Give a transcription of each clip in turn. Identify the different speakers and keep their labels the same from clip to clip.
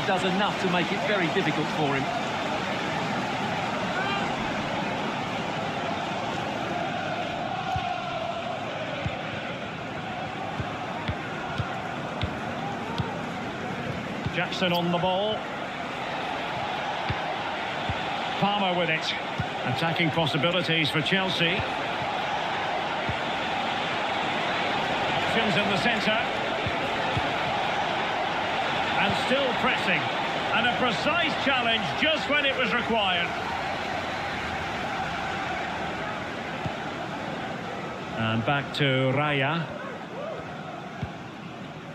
Speaker 1: does enough to make it very difficult for him.
Speaker 2: Jackson on the ball. Palmer with it. Attacking possibilities for Chelsea. Options in the centre. And still pressing. And a precise challenge just when it was required. And back to Raya.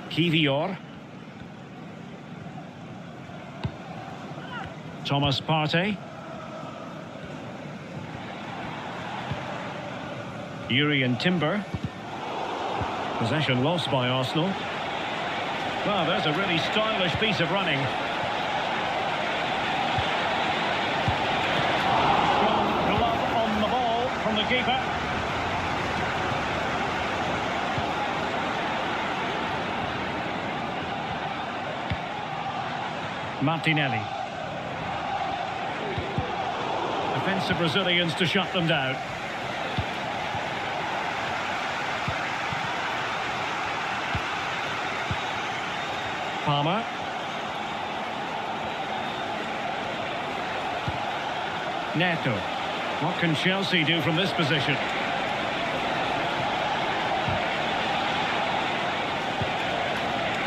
Speaker 2: Kivior. Thomas Partey. Jurrien Timber. Possession lost by Arsenal. Well, there's a really stylish piece of running. Strong glove on the ball from the keeper. Martinelli. Defensive Brazilians to shut them down. Palmer. Neto. What can Chelsea do from this position?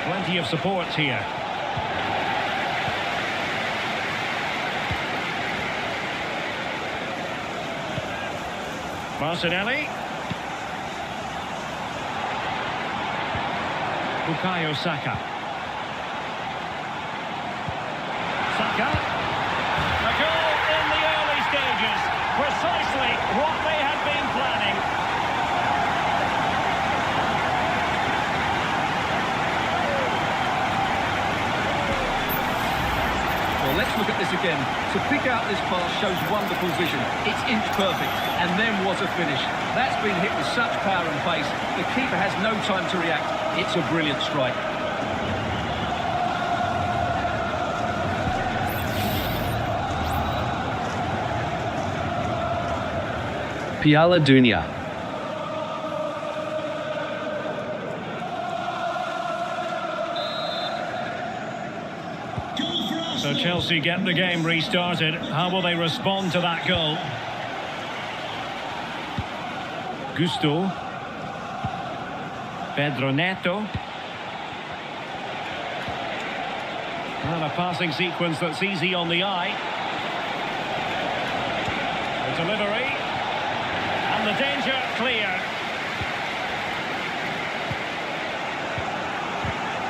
Speaker 2: Plenty of support here. Martinelli. Bukayo Saka. Saka. A goal in the early stages. Precisely what they had been planning.
Speaker 1: Well, let's look at this again. To pick out this pass shows wonderful vision. It's inch perfect. And then what a finish. That's been hit with such power and pace. The keeper has no time to react. It's a brilliant strike.
Speaker 3: Piala Dunia.
Speaker 2: So Chelsea get the game restarted. How will they respond to that goal? Gusto. Pedro Neto. And a passing sequence that's easy on the eye. The delivery. And the danger clear.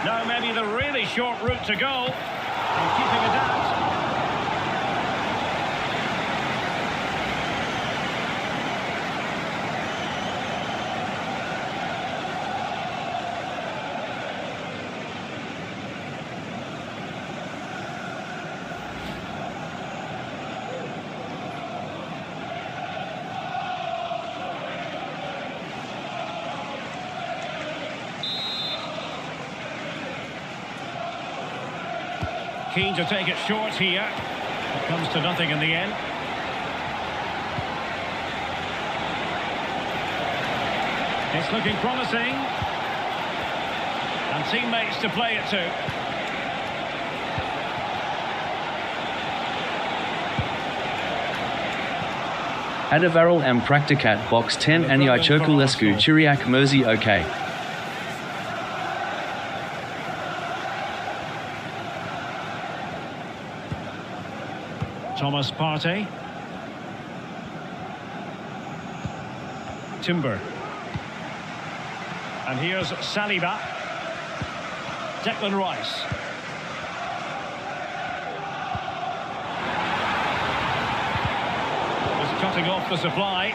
Speaker 2: Now maybe the really short route to goal. And keeping it out. Keen to take it short here. It comes to nothing in the end. It's looking promising. And teammates to play it to.
Speaker 3: Adavarel and Practicat box 10 Aniichokulescu Chiriak Merzi OK.
Speaker 2: Thomas Partey. Timber. And here's Saliba. Declan Rice. Just cutting off the supply.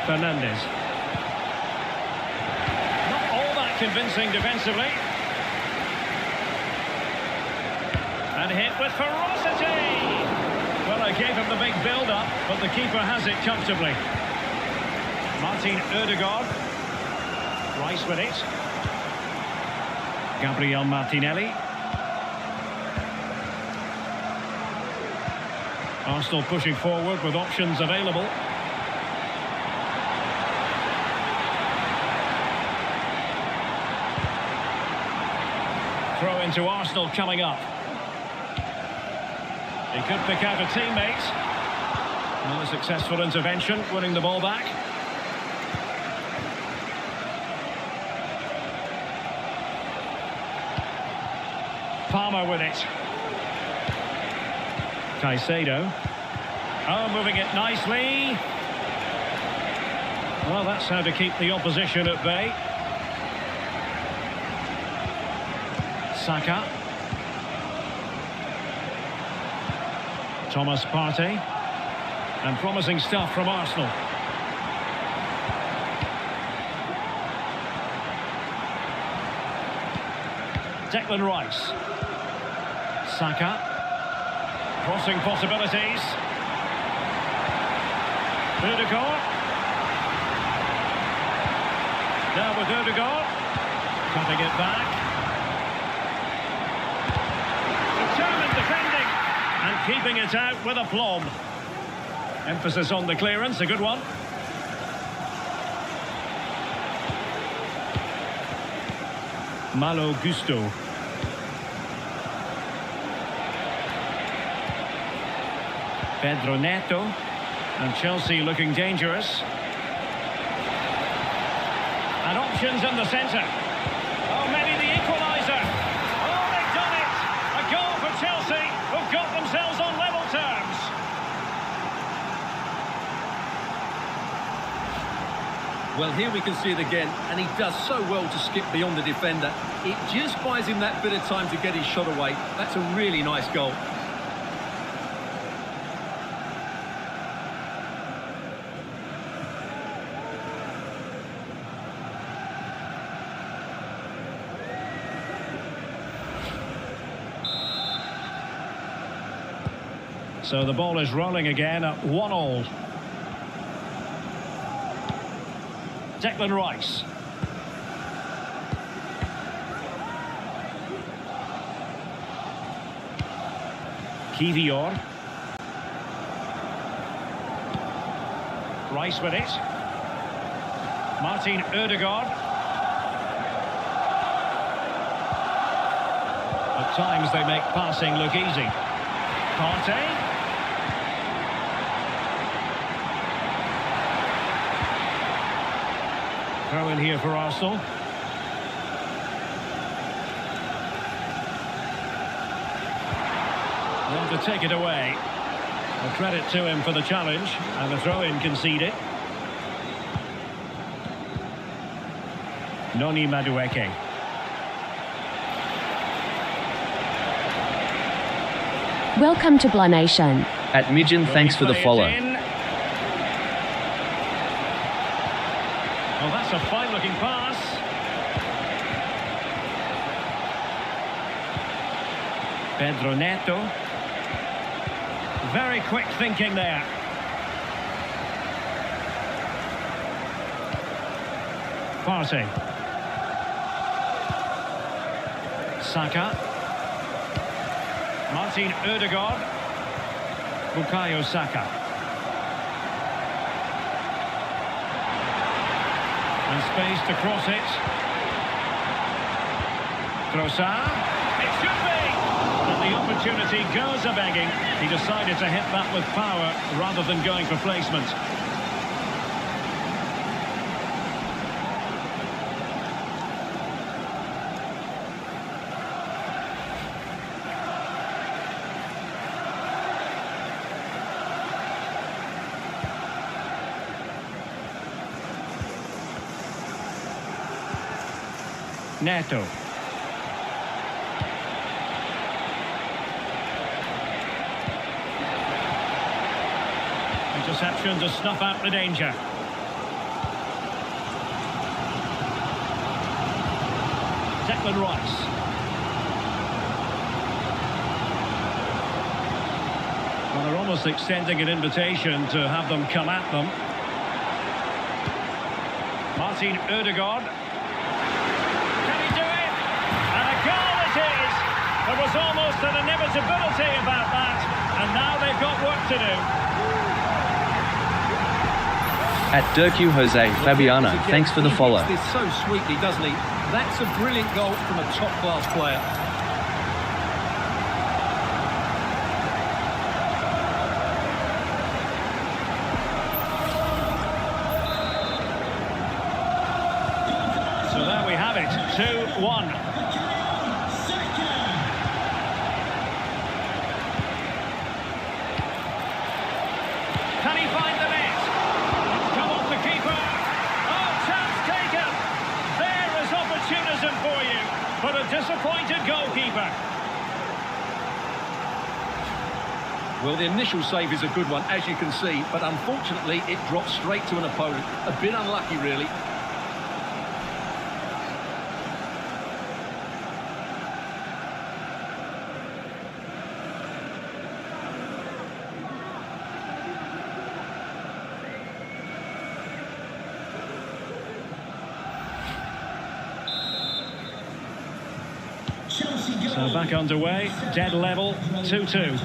Speaker 2: Fernandes. Not all that convincing defensively. And hit with ferocity! Well, I gave him the big build-up, but the keeper has it comfortably. Martin Ødegaard. Rice with it. Gabriel Martinelli. Arsenal pushing forward with options available. Throw into Arsenal coming up. He could pick out a teammate. Another successful intervention, winning the ball back. Palmer with it. Caicedo. Oh, moving it nicely. Well, that's how to keep the opposition at bay. Saka. Thomas Partey. And promising stuff from Arsenal. Declan Rice. Saka. Crossing possibilities. Ødegaard. Now with Ødegaard. Cutting it back. Determined defending. And keeping it out with aplomb. Emphasis on the clearance, a good one. Malo Gusto. Pedro Neto. And Chelsea looking dangerous. And options in the centre. Oh, maybe the equaliser. Oh, they've done it! A goal for Chelsea, who've got themselves on level terms.
Speaker 1: Well, here we can see it again, and he does so well to skip beyond the defender. It just buys him that bit of time to get his shot away. That's a really nice goal.
Speaker 2: So the ball is rolling again at 1-1. Declan Rice. Kivior. Rice with it. Martin Ødegaard. At times they make passing look easy. Partey. Throw in here for Arsenal. Well, to take it away. A credit to him for the challenge, and the throw-in conceded. Noni Madueke.
Speaker 4: Welcome to Blah Nation.
Speaker 3: At Midgen, thanks for the follow.
Speaker 2: Well, that's a fine-looking pass. Pedro Neto. Very quick thinking there. Partey. Saka. Martin Ødegaard. Bukayo Saka. And space to cross it. Trossard. It should be! And the opportunity goes a-begging. He decided to hit that with power rather than going for placement. Neto. Interception to snuff out the danger. Declan Rice. Well, they're almost extending an invitation to have them come at them. Martin Ødegaard. Can he do it? And a goal it is! There was almost an inevitability about that, and now they've got work to do.
Speaker 3: At Dirku Jose Fabiano, thanks for the follow.
Speaker 1: He hits this so sweetly, doesn't he? That's a brilliant goal from a top-class player.
Speaker 2: So there we have it, 2-1. Can he find the net? It's come off the keeper. Oh, chance taken. There is opportunism for you, but a disappointed goalkeeper.
Speaker 1: Well, the initial save is a good one, as you can see, but unfortunately it dropped straight to an opponent. A bit unlucky, really.
Speaker 2: So back underway, dead level, 2-2.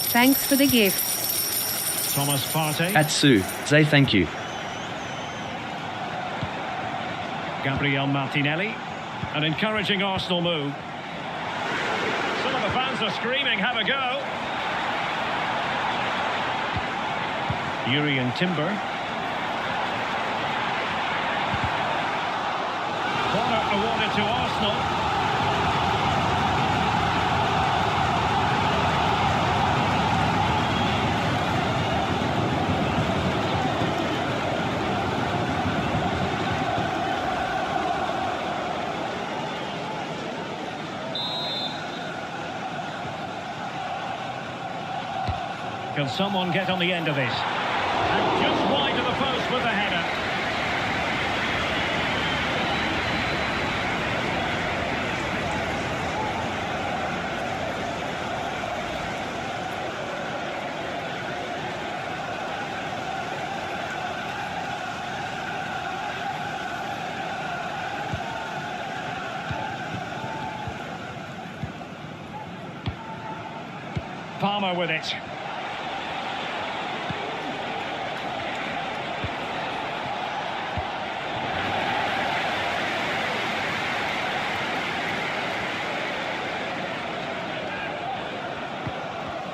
Speaker 4: Thanks for the gift.
Speaker 2: Thomas Partey.
Speaker 3: At Sue, say thank you.
Speaker 2: Gabriel Martinelli. An encouraging Arsenal move. Some of the fans are screaming, have a go. Jurrien Timber. Corner awarded to Arsenal. Can someone get on the end of this? And just wide of the post with the header. Palmer with it.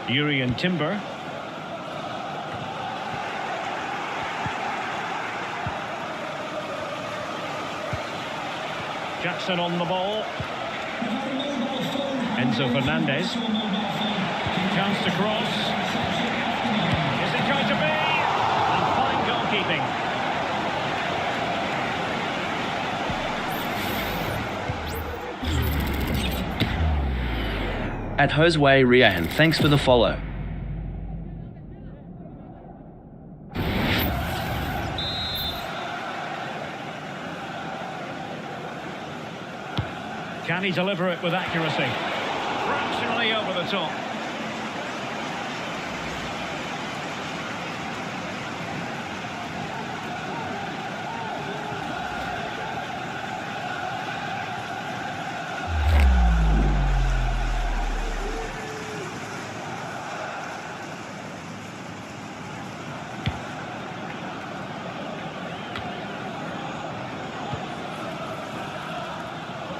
Speaker 2: Jurrien Timber. Jackson on the ball. Enzo Fernandez. Chance to cross. Is it going to be? And fine goalkeeping.
Speaker 3: At Josue Rian, thanks for the follow.
Speaker 2: Can he deliver it with accuracy? Fractionally over the top.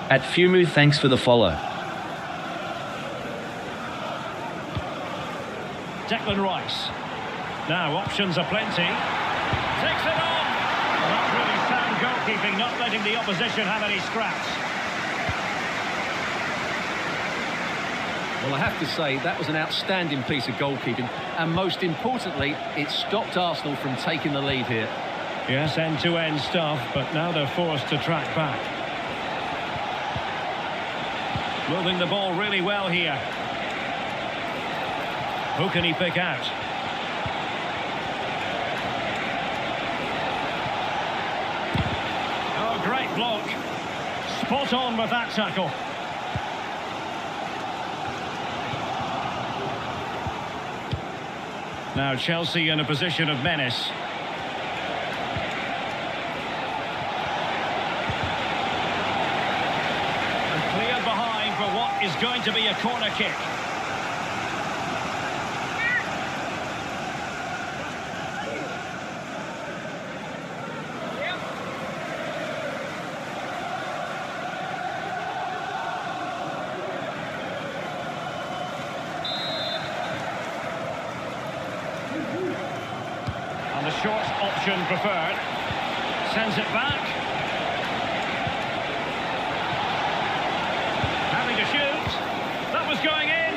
Speaker 3: At Fumu, thanks for the follow.
Speaker 2: Declan Rice. Now options are plenty. Takes it on. Well, that's really sound goalkeeping, not letting the opposition have any scraps.
Speaker 1: Well, I have to say, that was an outstanding piece of goalkeeping, and most importantly, it stopped Arsenal from taking the lead here.
Speaker 2: Yes, end-to-end stuff, but now they're forced to track back. Moving the ball really well here. Who can he pick out? Oh, great block. Spot on with that tackle. Now Chelsea in a position of menace. And cleared behind for what is going to be a corner kick. And the short option preferred. Sends it back. Having to shoot. That was going in.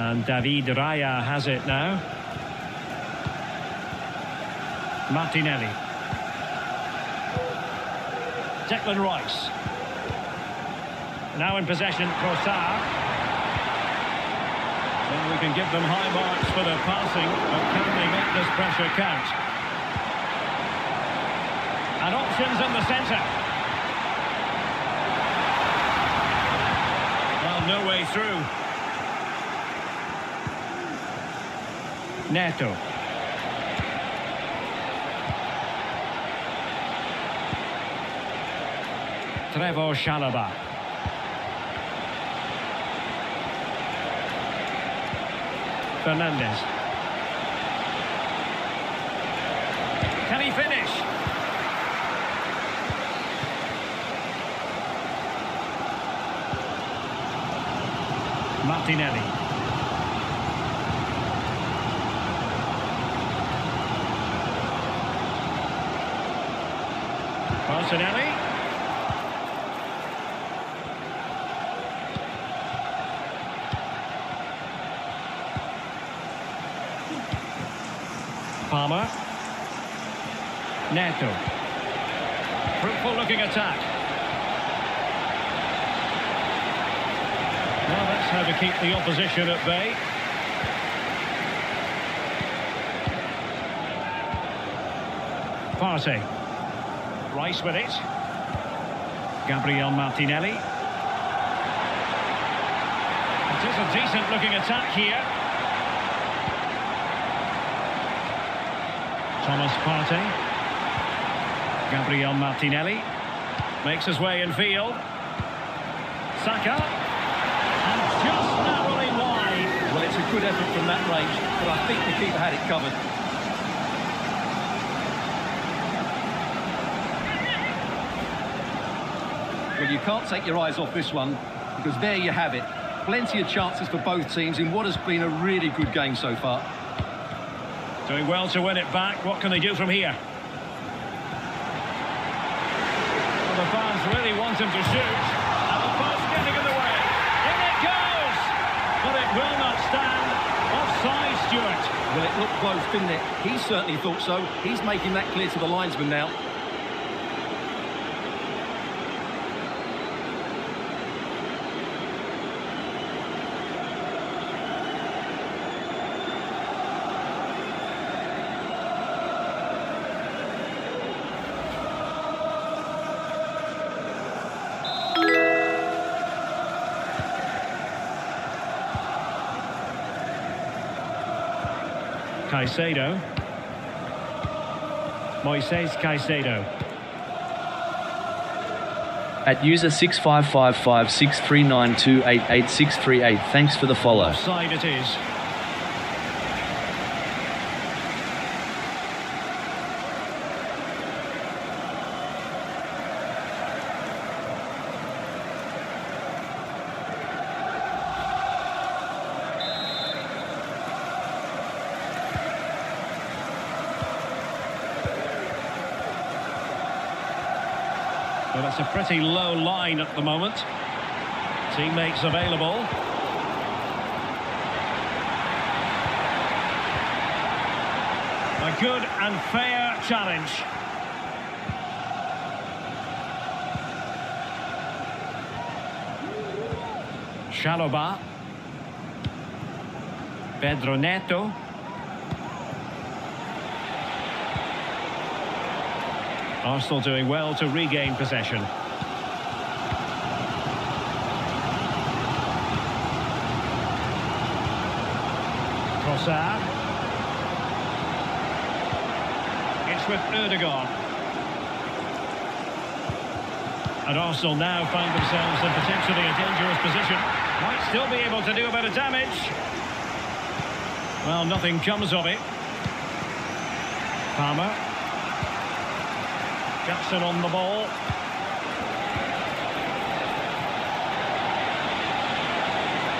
Speaker 2: And David Raya has it now. Martinelli. Declan Rice. Now in possession, Trossard. Well, we can give them high marks for their passing, but can they make this pressure count? And options in the centre. Well, no way through. Neto. Trevoh Chalobah. Fernandes. Can he finish? Martinelli. Martinelli. Palmer. Neto. Fruitful looking attack. Well, that's how to keep the opposition at bay. Partey. Rice with it. Gabriel Martinelli. It is a decent looking attack here. Thomas Partey. Gabriel Martinelli makes his way in field. Saka. And just narrowly wide.
Speaker 1: Well, it's a good effort from that range, but I think the keeper had it covered. Well, you can't take your eyes off this one, because there you have it. Plenty of chances for both teams in what has been a really good game so far.
Speaker 2: Doing well to win it back. What can they do from here? Well, the fans really want him to shoot. And the post getting in the way. In it goes! But it will not stand. Offside, Stuart.
Speaker 1: Well, it looked close, didn't it? He certainly thought so. He's making that clear to the linesman now.
Speaker 2: Caicedo. Moises Caicedo.
Speaker 3: At user 65556392888638. Thanks for the follow.
Speaker 2: Offside it is. Well, it's a pretty low line at the moment. Teammates available. A good and fair challenge. Chalobah. Pedro Neto. Arsenal doing well to regain possession. Trossard. It's with Ødegaard. And Arsenal now find themselves in potentially a dangerous position. Might still be able to do a bit of damage. Well, nothing comes of it. Palmer. Jackson on the ball.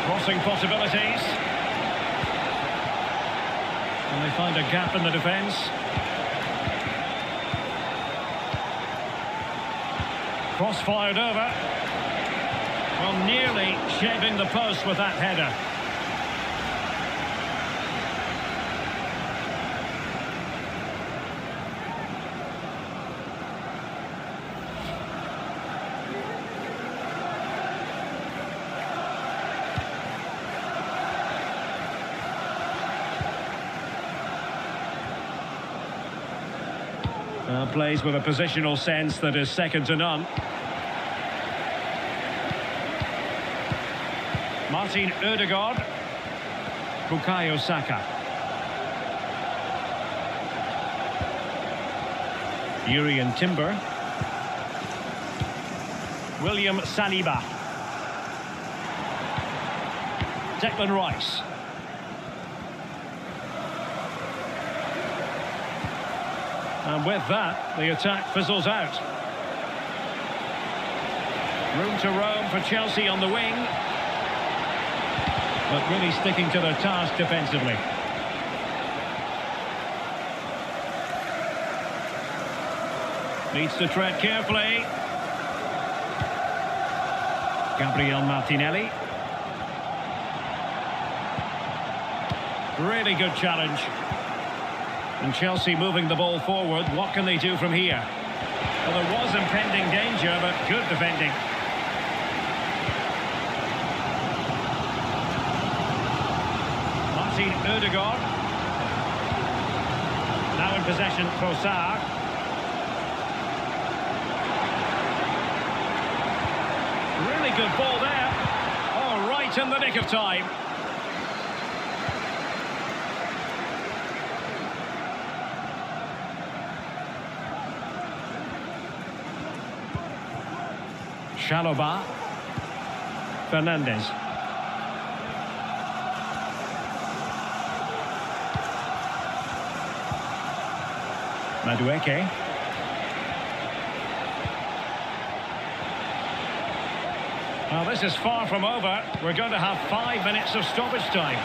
Speaker 2: Crossing possibilities. And they find a gap in the defence. Cross fired over. Well, nearly shaving the post with that header. Plays with a positional sense that is second to none. Martin Ødegaard. Bukayo Saka. Jurrien Timber. William Saliba. Declan Rice. And with that, the attack fizzles out. Room to roam for Chelsea on the wing. But really sticking to their task defensively. Needs to tread carefully. Gabriel Martinelli. Really good challenge. And Chelsea moving the ball forward. What can they do from here? Well, there was impending danger, but good defending. Martin Ødegaard. Now in possession, Trossard. Really good ball there. Oh, right in the nick of time. Chalobah. Fernandes. Madueke. Well, this is far from over. We're going to have 5 minutes of stoppage time.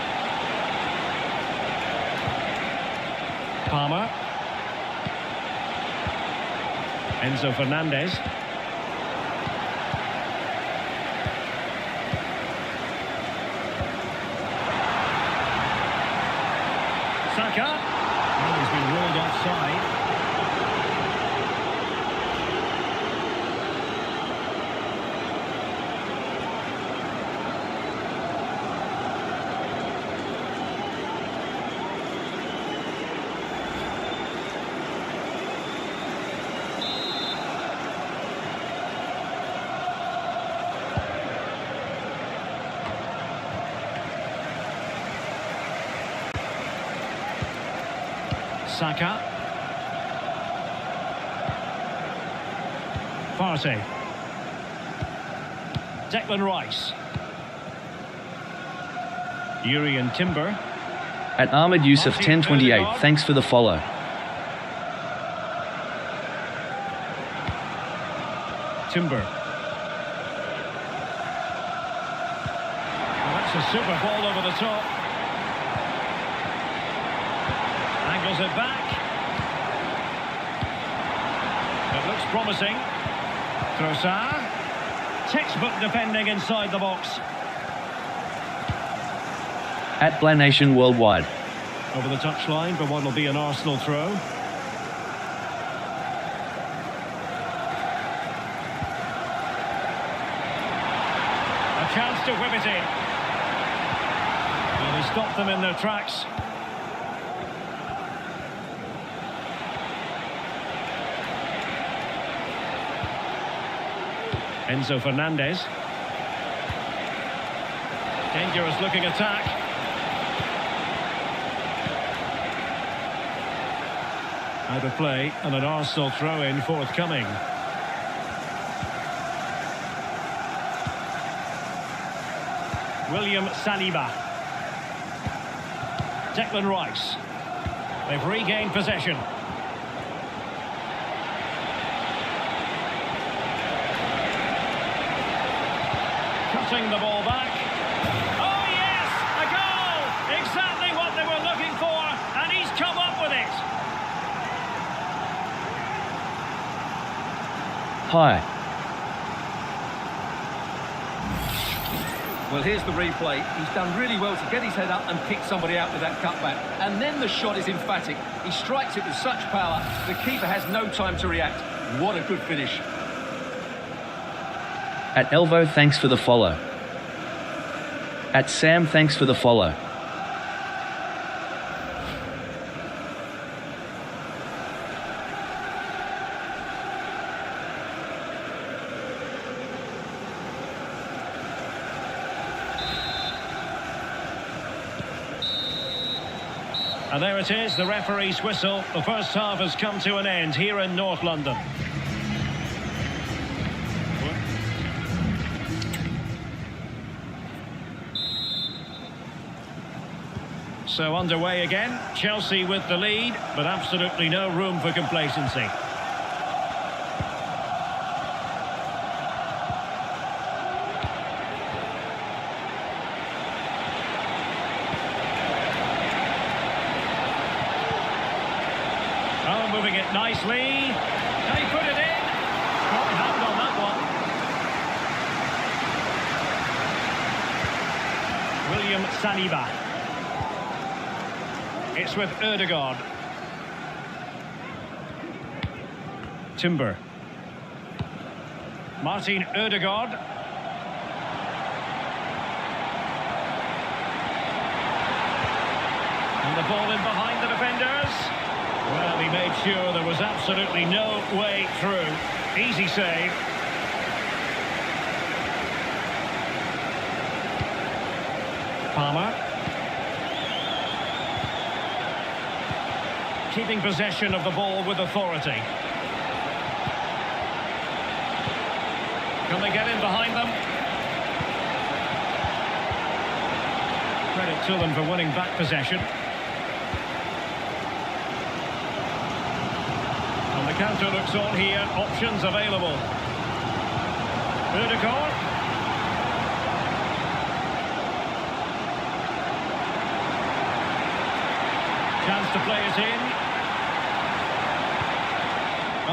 Speaker 2: Palmer. Enzo Fernandez. Saka. Well, he's been ruled offside. Saka. Partey. Declan Rice. Jurrien Timber.
Speaker 3: At Ahmed Yusuf 1028, thanks for the follow.
Speaker 2: Timber. Well, that's a super ball over the top. Angles it back. It looks promising. Trossard. Textbook defending inside the box.
Speaker 3: At Blanation Worldwide.
Speaker 2: Over the touchline for what will be an Arsenal throw. A chance to whip it in. Well, he stopped them in their tracks. Enzo Fernandez. Dangerous looking attack. Out of play and an Arsenal throw-in forthcoming. William Saliba. Declan Rice. They've regained possession. Cutting the ball back. Oh yes! A goal! Exactly what they were looking for, and he's come up with it.
Speaker 3: Hi.
Speaker 1: Well, here's the replay. He's done really well to get his head up and pick somebody out with that cutback. And then the shot is emphatic. He strikes it with such power, the keeper has no time to react. What a good finish.
Speaker 3: At Elvo, thanks for the follow. At Sam, thanks for the follow.
Speaker 2: And there it is, the referee's whistle. The first half has come to an end here in North London. So underway again, Chelsea with the lead, but absolutely no room for complacency. Oh, moving it nicely. Can he put it in? Got hand on that one. William Saliba. It's with Ødegaard. Timber. Martin Ødegaard. And the ball in behind the defenders. Well, he made sure there was absolutely no way through. Easy save. Palmer. Keeping possession of the ball with authority. Can they get in behind them? Credit to them for winning back possession. And the counter looks on here. Options available. Ødegaard. Chance to play it in.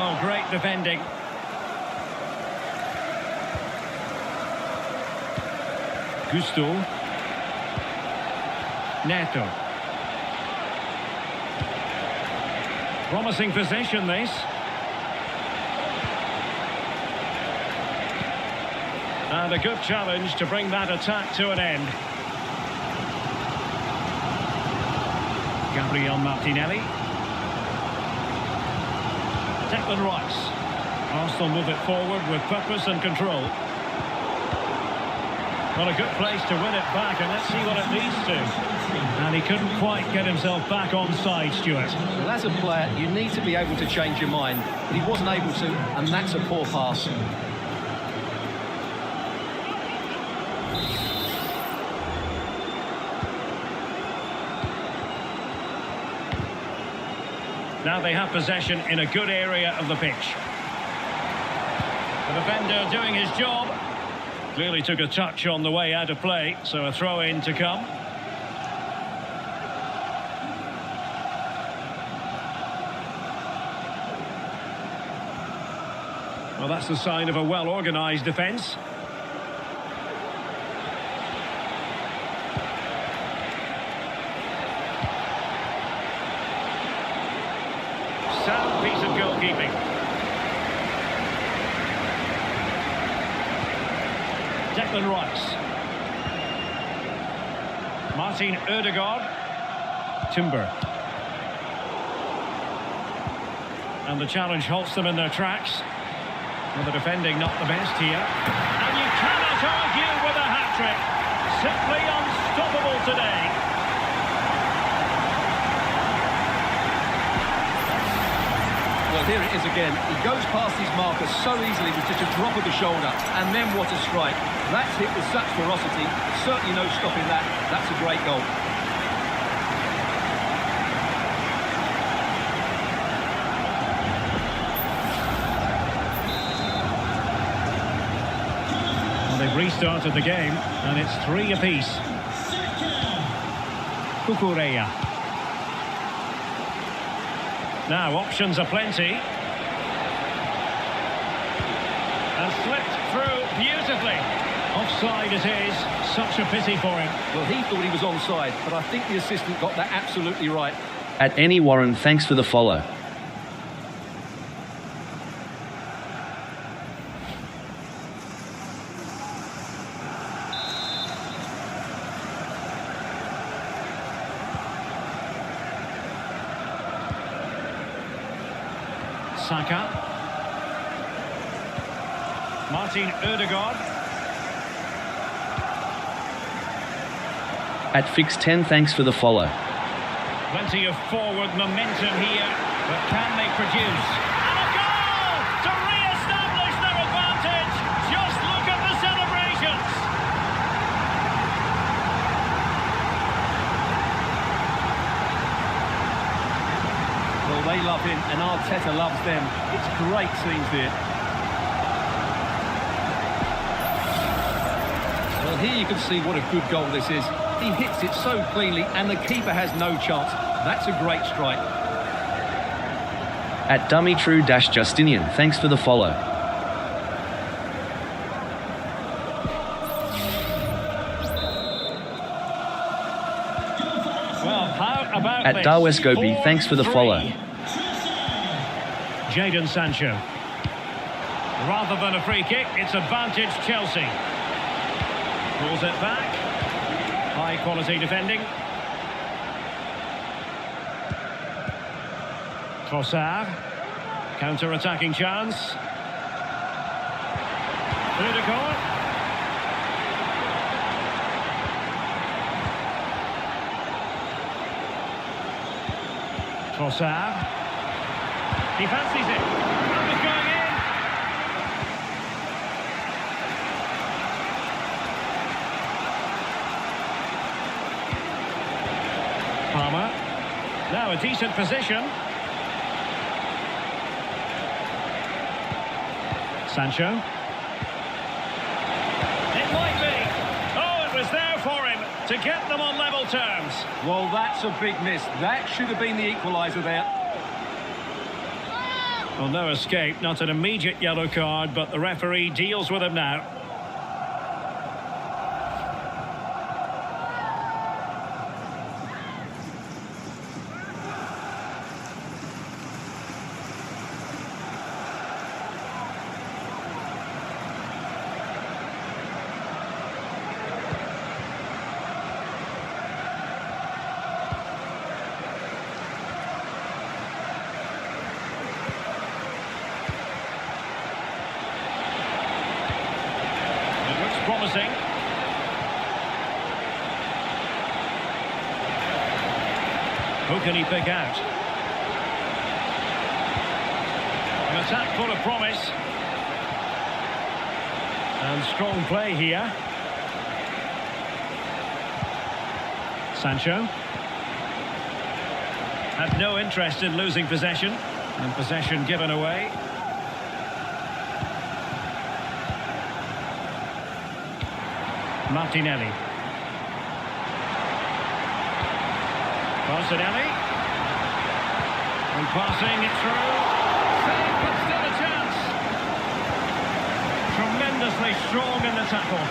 Speaker 2: Oh, great defending. Gusto. Neto. Promising possession, this. And a good challenge to bring that attack to an end. Gabriel Martinelli. Declan Rice. Arsenal move it forward with purpose and control. Well, a good place to win it back, and let's see what it leads to. And he couldn't quite get himself back on side, Stuart.
Speaker 1: Well, as a player, you need to be able to change your mind, but he wasn't able to, and that's a poor pass.
Speaker 2: Now they have possession in a good area of the pitch. The defender doing his job. Clearly took a touch on the way out of play, so a throw-in to come. Well, that's the sign of a well-organised defence. Sound piece of goalkeeping. Declan Rice. Martin Ødegaard. Timber. And the challenge halts them in their tracks. Well, the defending not the best here. And you cannot argue with a hat-trick. Simply unstoppable today.
Speaker 1: Well, here it is again. He goes past his marker so easily with just a drop of the shoulder. And then what a strike. That's hit with such ferocity. Certainly no stopping that. That's a great goal.
Speaker 2: They've restarted the game, and it's 3 apiece. Cucurella. Now, options are plenty. And slipped through beautifully. Offside it is. Such a pity for him.
Speaker 1: Well, he thought he was onside, but I think the assistant got that absolutely right.
Speaker 3: At Any Warren, thanks for the follow.
Speaker 2: Saka. Martin Ødegaard.
Speaker 3: At Fix 10, thanks for the follow.
Speaker 2: Plenty of forward momentum here, but can they produce? And a goal to re-establish their advantage. Just look at the celebrations.
Speaker 1: Well, they love him, and Arteta loves them. It's great scenes here. Well, here you can see what a good goal this is. He hits it so cleanly, and the keeper has no chance. That's a great strike.
Speaker 3: At Dummy-True-Justinian, thanks for the follow.
Speaker 2: Well, how about
Speaker 3: At
Speaker 2: this?
Speaker 3: Darwest Gopi, thanks for the
Speaker 2: 4-3.
Speaker 3: follow.
Speaker 2: Jadon Sancho. Rather than a free kick, it's advantage Chelsea. Pulls it back. High quality defending. Trossard. Counter-attacking chance. Ødegaard. Trossard. He fancies it. That was going in. Palmer. Now a decent position. Sancho. It might be. Oh, it was there for him to get them on level terms.
Speaker 1: Well, that's a big miss. That should have been the equaliser there.
Speaker 2: Well, no escape, not an immediate yellow card, but the referee deals with him now. Promising. Who can he pick out? An attack full of promise. And strong play here. Sancho. Had no interest in losing possession. And possession given away. Martinelli. Martinelli. And passing it through. Save, but still a chance. Tremendously strong in the tackle.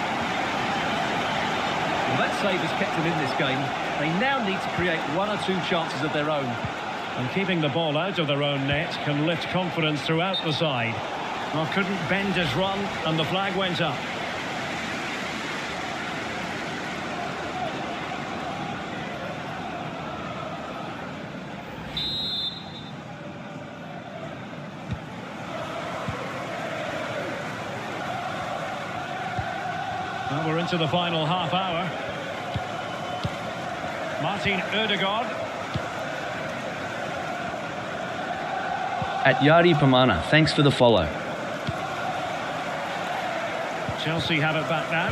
Speaker 1: Well, that save has kept them in this game. They now need to create 1 or 2 chances of their own.
Speaker 2: And keeping the ball out of their own net can lift confidence throughout the side. Well, couldn't bend his run, and the flag went up. Well, we're into the final half hour. Martin Ødegaard.
Speaker 3: At Yardi Pamana, thanks for the follow.
Speaker 2: Chelsea have it back now.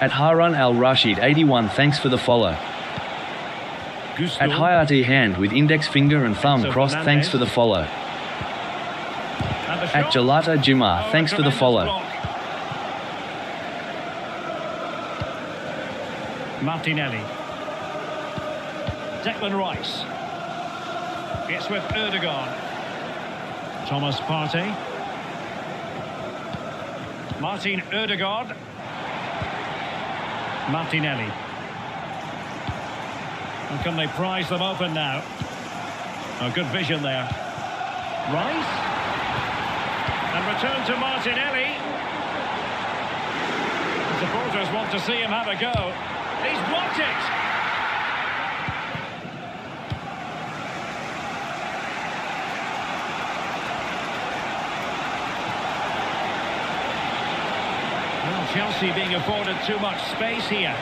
Speaker 3: At Harun Al Rashid 81, thanks for the follow.
Speaker 2: Gusto.
Speaker 3: At Hayati Hand with index finger and thumb
Speaker 2: So
Speaker 3: crossed, thanks
Speaker 2: Fernandes.
Speaker 3: for the follow.
Speaker 2: And the
Speaker 3: At
Speaker 2: shot.
Speaker 3: Jalata Jumar,
Speaker 2: Oh,
Speaker 3: thanks
Speaker 2: a
Speaker 3: for the
Speaker 2: tremendous
Speaker 3: follow.
Speaker 2: block. Martinelli. Declan Rice. It's with Ødegaard. Thomas Partey. Martin Ødegaard. Martinelli. And can they prise them open now? Oh, good vision there. Rice. And return to Martinelli. The supporters want to see him have a go. He's blocked it. Well, Chelsea being afforded too much space here.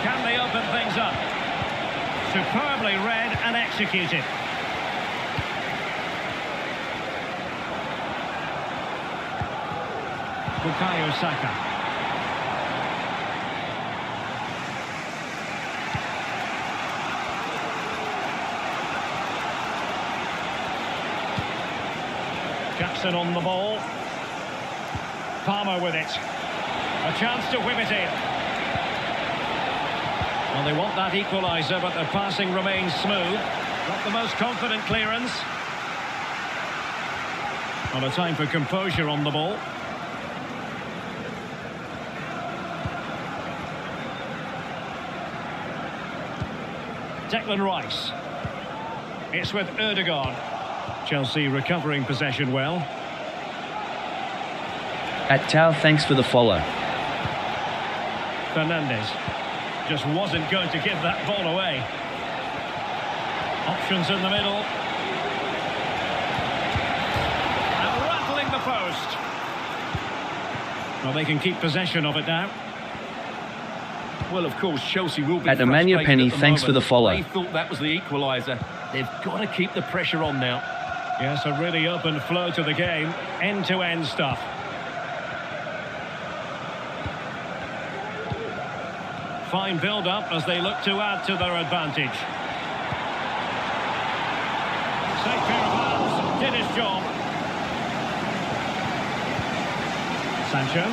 Speaker 2: Can they open things up? Superbly read and executed. Bukayo Saka. Jackson on the ball. Palmer with it. A chance to whip it in. Well, they want that equaliser, but the passing remains smooth. Not the most confident clearance. Well, a time for composure on the ball. Declan Rice. It's with Ødegaard. Chelsea recovering possession well.
Speaker 3: At Tau, thanks for the follow.
Speaker 2: Fernandes just wasn't going to give that ball away. Options in the middle. And rattling the post. Well, they can keep possession of it now.
Speaker 1: Well, of course, Chelsea will be
Speaker 3: At Emmanuel
Speaker 1: frustrated
Speaker 3: Penny,
Speaker 1: at the
Speaker 3: thanks for
Speaker 1: moment.
Speaker 3: the follow.
Speaker 1: They thought that was the equaliser. They've got to keep the pressure on now.
Speaker 2: Yes, a really open flow to the game. End-to-end stuff. Fine build-up as they look to add to their advantage. Safe pair of hands, did his job. Sancho.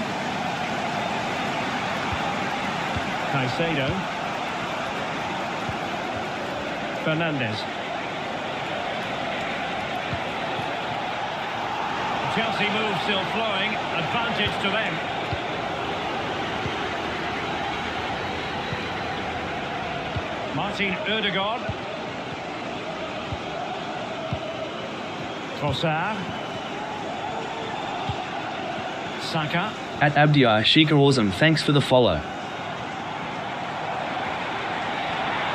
Speaker 2: Caicedo. Fernandes. Chelsea move still flowing, advantage to them. Martin Ødegaard. Trossard. Saka.
Speaker 3: At Abdiar Sheikha Awesome, thanks for the follow.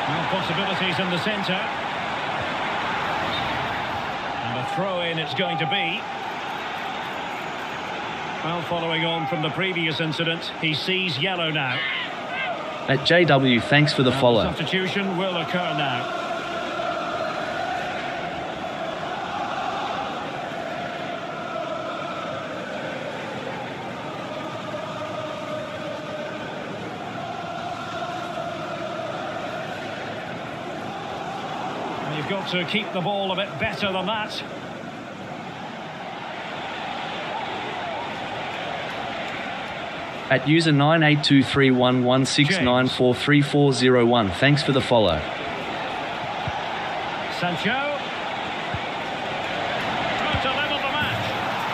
Speaker 2: Now possibilities in the centre. And a throw-in it's going to be. Well, following on from the previous incident, he sees yellow now.
Speaker 3: At JW, thanks for the
Speaker 2: And
Speaker 3: follow.
Speaker 2: substitution will occur now. And you've got to keep the ball a bit better than that.
Speaker 3: At user 9823116943401, thanks for the follow.
Speaker 2: Sancho. Oh, to level the match.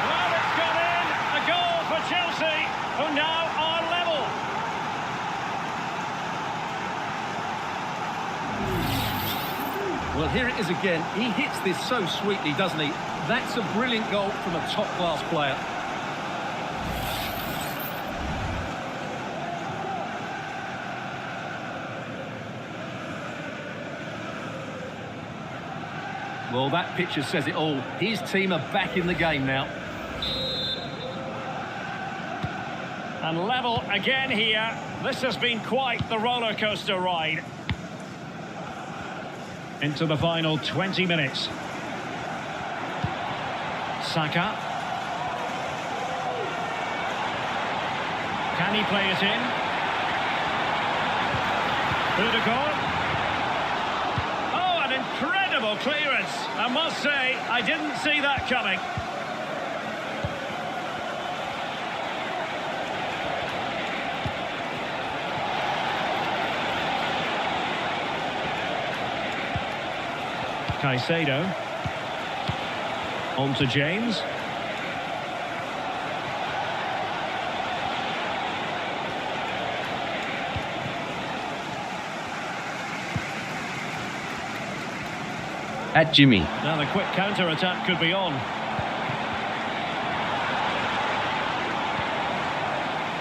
Speaker 2: Well, it's gone in. A goal for Chelsea, who now are level.
Speaker 1: Well, here it is again. He hits this so sweetly, doesn't he? That's a brilliant goal from a top-class player. Well, that picture says it all. His team are back in the game now.
Speaker 2: And level again here. This has been quite the roller coaster ride. into the final 20 minutes. Saka. Can he play it in? Ødegaard. Oh, an incredible clearance. I must say, I didn't see that coming. Caicedo. On to James.
Speaker 3: At Jimmy.
Speaker 2: Now the quick counter-attack could be on.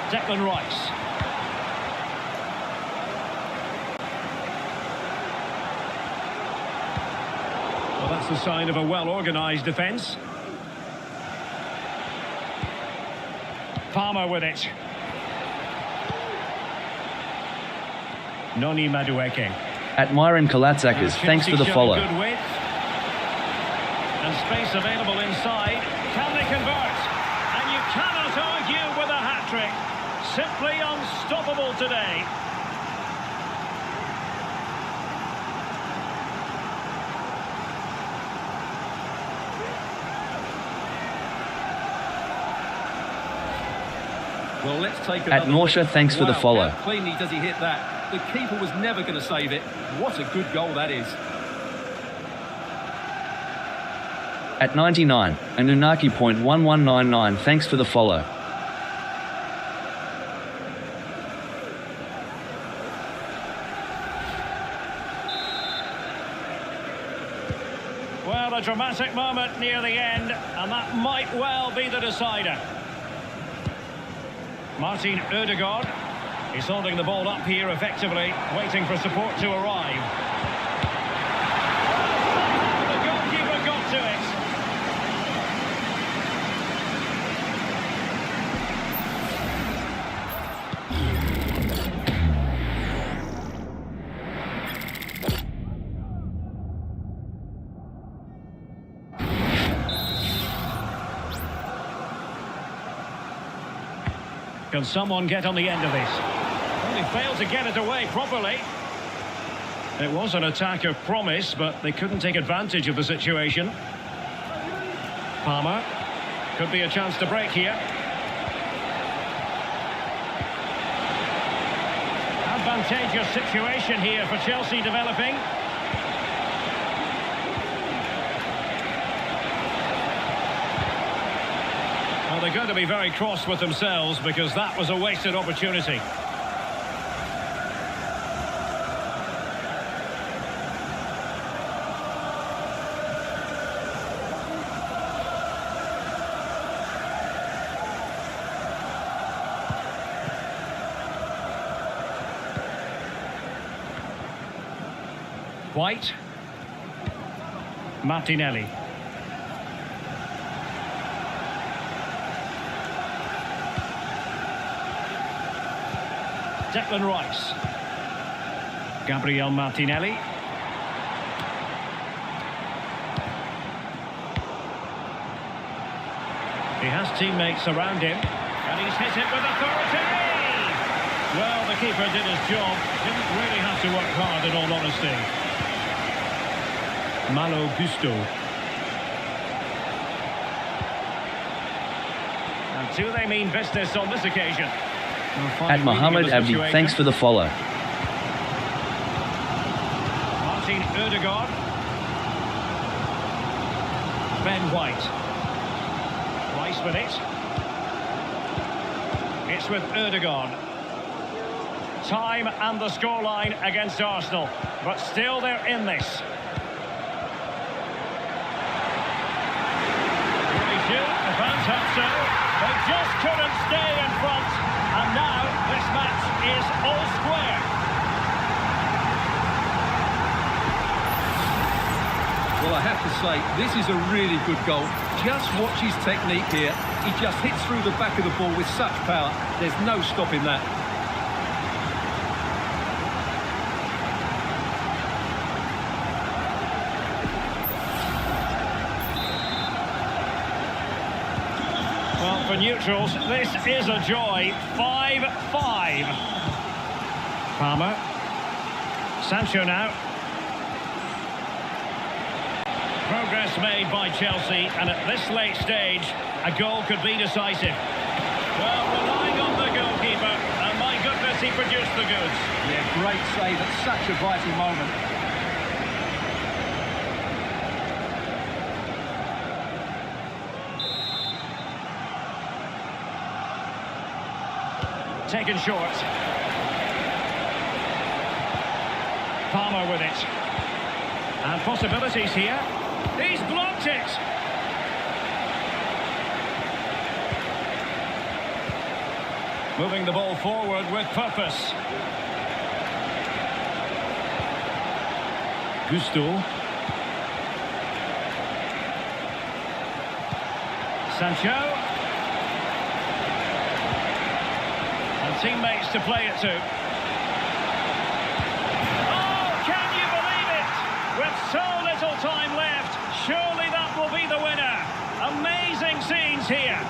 Speaker 2: Declan Rice. Well, that's the sign of a well-organised defence. Palmer with it. Noni Madueke.
Speaker 3: At Myron Kalatzakas, thanks for the follow.
Speaker 2: Good width. And space available inside. Can they convert? And you cannot argue with a hat-trick. Simply unstoppable today.
Speaker 1: Well, let's take
Speaker 3: At Norsha, thanks for the follow.
Speaker 1: How cleanly does he hit that? The keeper was never going to save it. What a good goal that is.
Speaker 3: At 99, Anunnaki.1199, thanks for the follow.
Speaker 2: Well, a dramatic moment near the end, and that might well be the decider. Martin Ødegaard. He's holding the ball up here effectively, waiting for support to arrive. The goalkeeper got to it. Can someone get on the end of this? Well, he failed to get it away properly. It was an attack of promise, but they couldn't take advantage of the situation. Palmer. Could be a chance to break here. Advantageous situation here for Chelsea developing. Well, they're going to be very cross with themselves because that was a wasted opportunity. White. Martinelli. Declan Rice. Gabriel Martinelli. He has teammates around him, and he's hit it with authority! Well, the keeper did his job. Didn't really have to work hard, in all honesty. Malo Gusto. And do they mean business on this occasion?
Speaker 3: At Mohammed Abdi, thanks for the follow.
Speaker 2: Martin Ødegaard. Ben White. Rice with it. It's with Ødegaard. Time and the scoreline against Arsenal, but still they're in this. Really shoot, the fans hope so. They just couldn't stay in front, and now this match is all square.
Speaker 1: Well, I have to say, this is a really good goal. Just watch his technique here. He just hits through the back of the ball with such power. There's no stopping that.
Speaker 2: for neutrals, this is a joy. 5-5. Palmer. Sancho now. Progress made by Chelsea, and at this late stage, a goal could be decisive. Well, relying on the goalkeeper, and my goodness, he produced the goods.
Speaker 1: Yeah, great save at such a vital moment.
Speaker 2: Taken short. Palmer with it. And possibilities here. He's blocked it. Moving the ball forward with purpose. Gusto. Sancho. And teammates to play it to. Oh, can you believe it? With so little time left, surely that will be the winner. Amazing scenes here.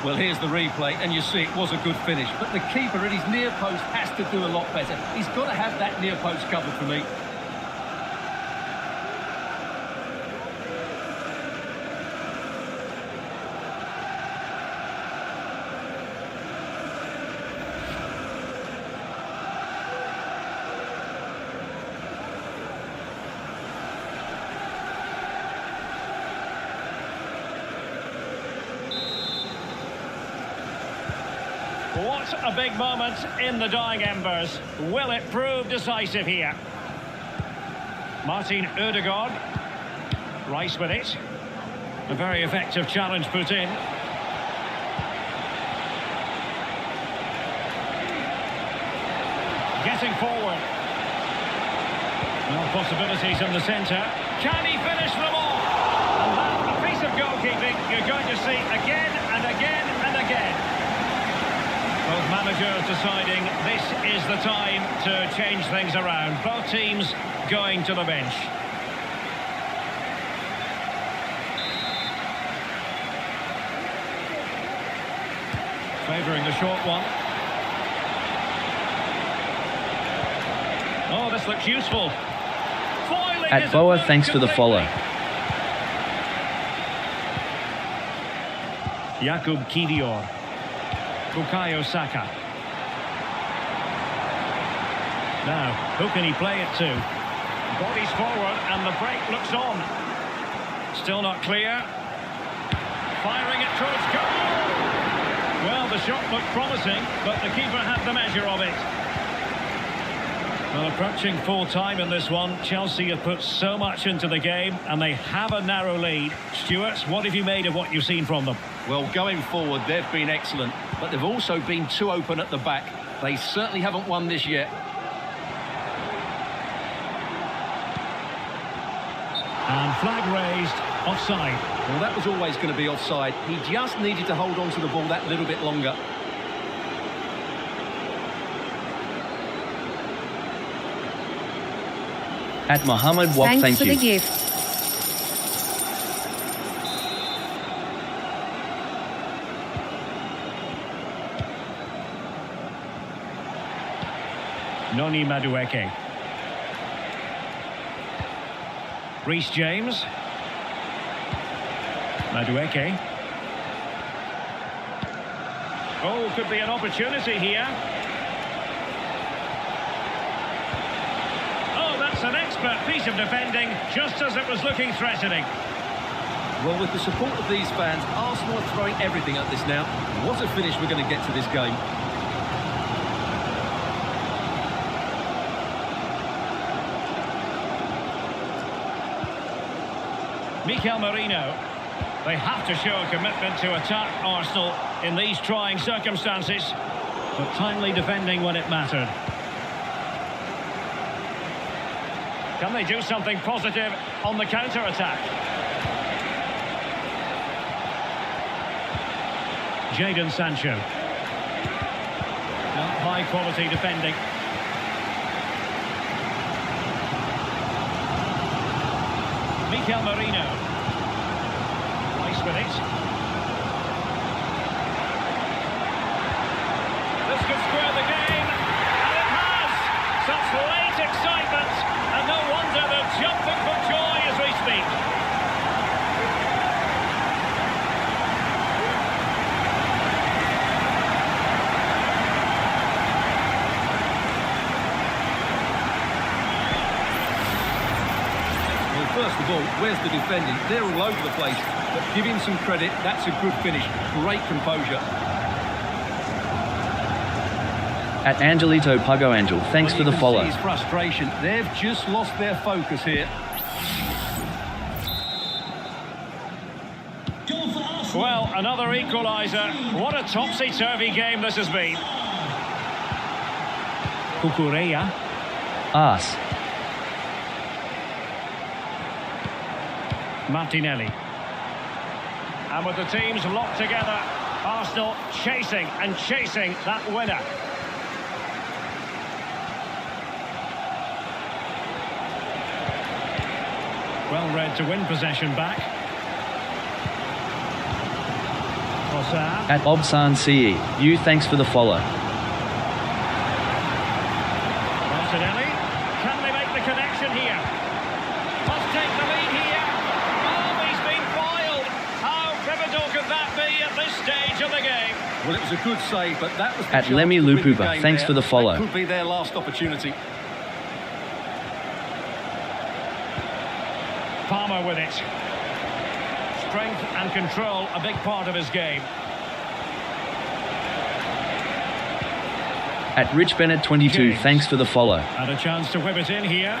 Speaker 1: Well, here's the replay, and you see it was a good finish. But the keeper at his near post has to do a lot better. He's got to have that near post covered for me.
Speaker 2: What a big moment in the dying embers. Will it prove decisive here? Martin Ødegaard. Rice with it. A very effective challenge put in. Getting forward. Well, possibilities in the centre. Can he finish them all? And that's a piece of goalkeeping you're going to see again and again and again. Both managers deciding this is the time to change things around. Both teams going to the bench. Favouring the short one. Oh, this looks useful. Foiling
Speaker 3: At Boa, thanks for the follow.
Speaker 2: Jakub Kivior. Bukayo Saka. Now, who can he play it to? Bodies forward and the break looks on. Still not clear. Firing it towards goal. Well, the shot looked promising, but the keeper had the measure of it. Well, approaching full time in this one, Chelsea have put so much into the game and they have a narrow lead. Stuart, what have you made of what you've seen from them?
Speaker 1: Well, going forward, they've been excellent, but they've also been too open at the back. They certainly haven't won this yet.
Speaker 2: And flag raised, offside.
Speaker 1: Well, that was always going to be offside. He just needed to hold on to the ball that little bit longer.
Speaker 3: At Mohammed Wak,
Speaker 4: Thanks
Speaker 3: thank
Speaker 4: for
Speaker 3: you.
Speaker 4: the gift.
Speaker 2: Noni Madueke. Reece James. Madueke. Oh, could be an opportunity here. Oh, that's an expert piece of defending, just as it was looking threatening.
Speaker 1: Well, with the support of these fans, Arsenal are throwing everything at this now. What a finish we're going to get to this game.
Speaker 2: Mikel Merino. They have to show a commitment to attack Arsenal in these trying circumstances, but timely defending when it mattered. Can they do something positive on the counter-attack? Jadon Sancho. High-quality defending. Mikel Merino. with it. This could square the game, and it has! Such late excitement, and no wonder they're jumping for joy as we speak.
Speaker 1: First of all, where's the defending? They're all over the place, but give him some credit. That's a good finish. Great composure.
Speaker 3: At Angelito Pugo Angel, thanks
Speaker 1: Well,
Speaker 3: for the
Speaker 1: you can
Speaker 3: follow.
Speaker 1: see his frustration. They've just lost their focus here.
Speaker 2: Well, another equaliser. What a topsy-turvy game this has been. Cucurella.
Speaker 3: Ars.
Speaker 2: Martinelli. And with the teams locked together, Arsenal chasing and chasing that winner. Well read to win possession back. Trossard.
Speaker 3: At Obsan CE, you thanks for the follow.
Speaker 2: Martinelli. Can they make the connection here? Must take the lead here. Oh, he's been foiled. How pivotal could that be at this stage of the game?
Speaker 1: Well, it was a good save, but that was the
Speaker 3: At
Speaker 1: chance
Speaker 3: Lemmy
Speaker 1: to win the
Speaker 3: Lupuba,
Speaker 1: game
Speaker 3: thanks
Speaker 1: there.
Speaker 3: for the follow.
Speaker 1: That could be their last opportunity.
Speaker 2: Palmer with it. Strength and control, a big part of his game.
Speaker 3: At Rich Bennett 22,
Speaker 2: James.
Speaker 3: thanks for the follow.
Speaker 2: And a chance to whip it in here.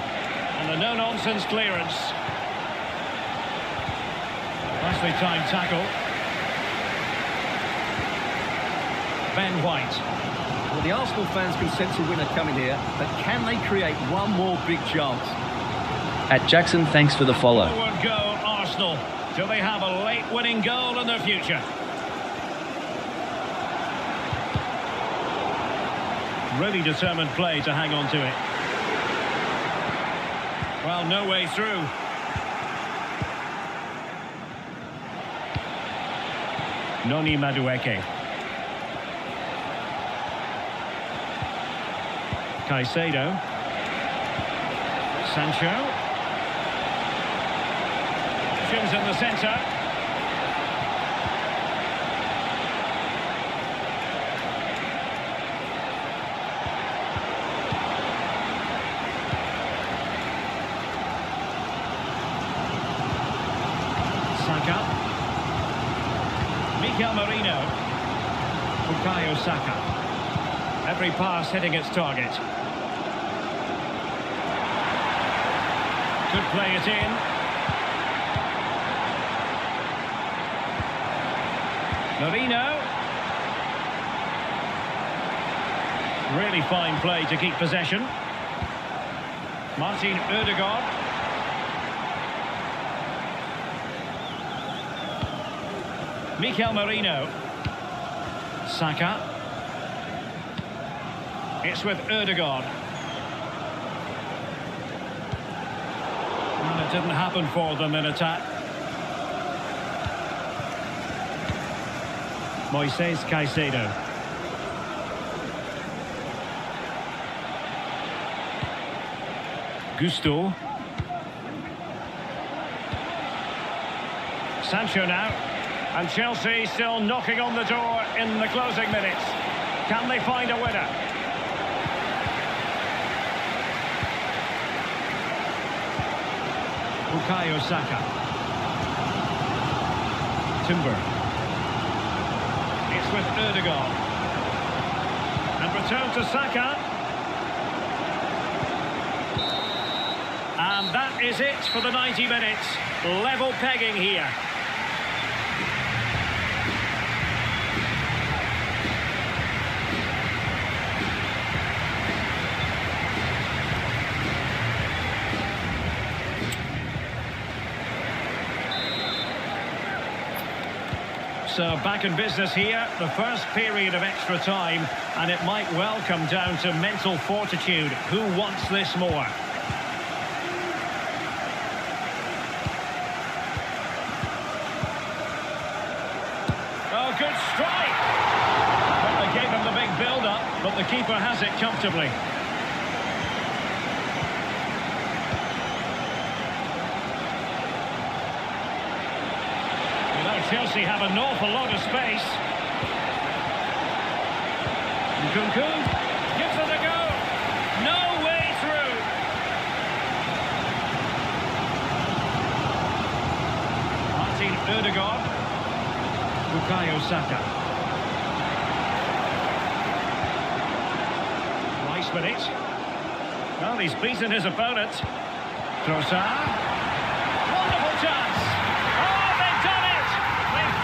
Speaker 2: And a no-nonsense clearance. Nicely timed tackle. Ben White.
Speaker 1: Well, the Arsenal fans can sense a winner coming here, but can they create one more big chance?
Speaker 3: At Jackson, thanks for the follow.
Speaker 2: Forward go, Arsenal. Do they have a late winning goal in their future? Really determined play to hang on to it. Well, no way through. Noni Madueke. Caicedo. Sancho. Options in the centre. Saka. Mikel Merino. Bukayo Saka. Every pass hitting its target. Could play it in. Merino. Really fine play to keep possession. Martin Ødegaard. Mikel Merino. Saka. It's with Ødegaard. And it didn't happen for them in attack. Moises Caicedo. Gusto. Sancho now. And Chelsea still knocking on the door in the closing minutes. Can they find a winner? Bukayo Saka. Timber. It's with Ødegaard. And return to Saka. And that is it for the 90 minutes. Level pegging here. So back in business here, the first period of extra time, and it might well come down to mental fortitude. Who wants this more? a good strike. Well, they gave him the big build-up, but the keeper has it comfortably. Chelsea have an awful lot of space. Nkunku gives it a go. No way through. Martin Ødegaard. Bukayo Saka. Nice with it. Well, he's beaten his opponent. Trossard. Wonderful chance.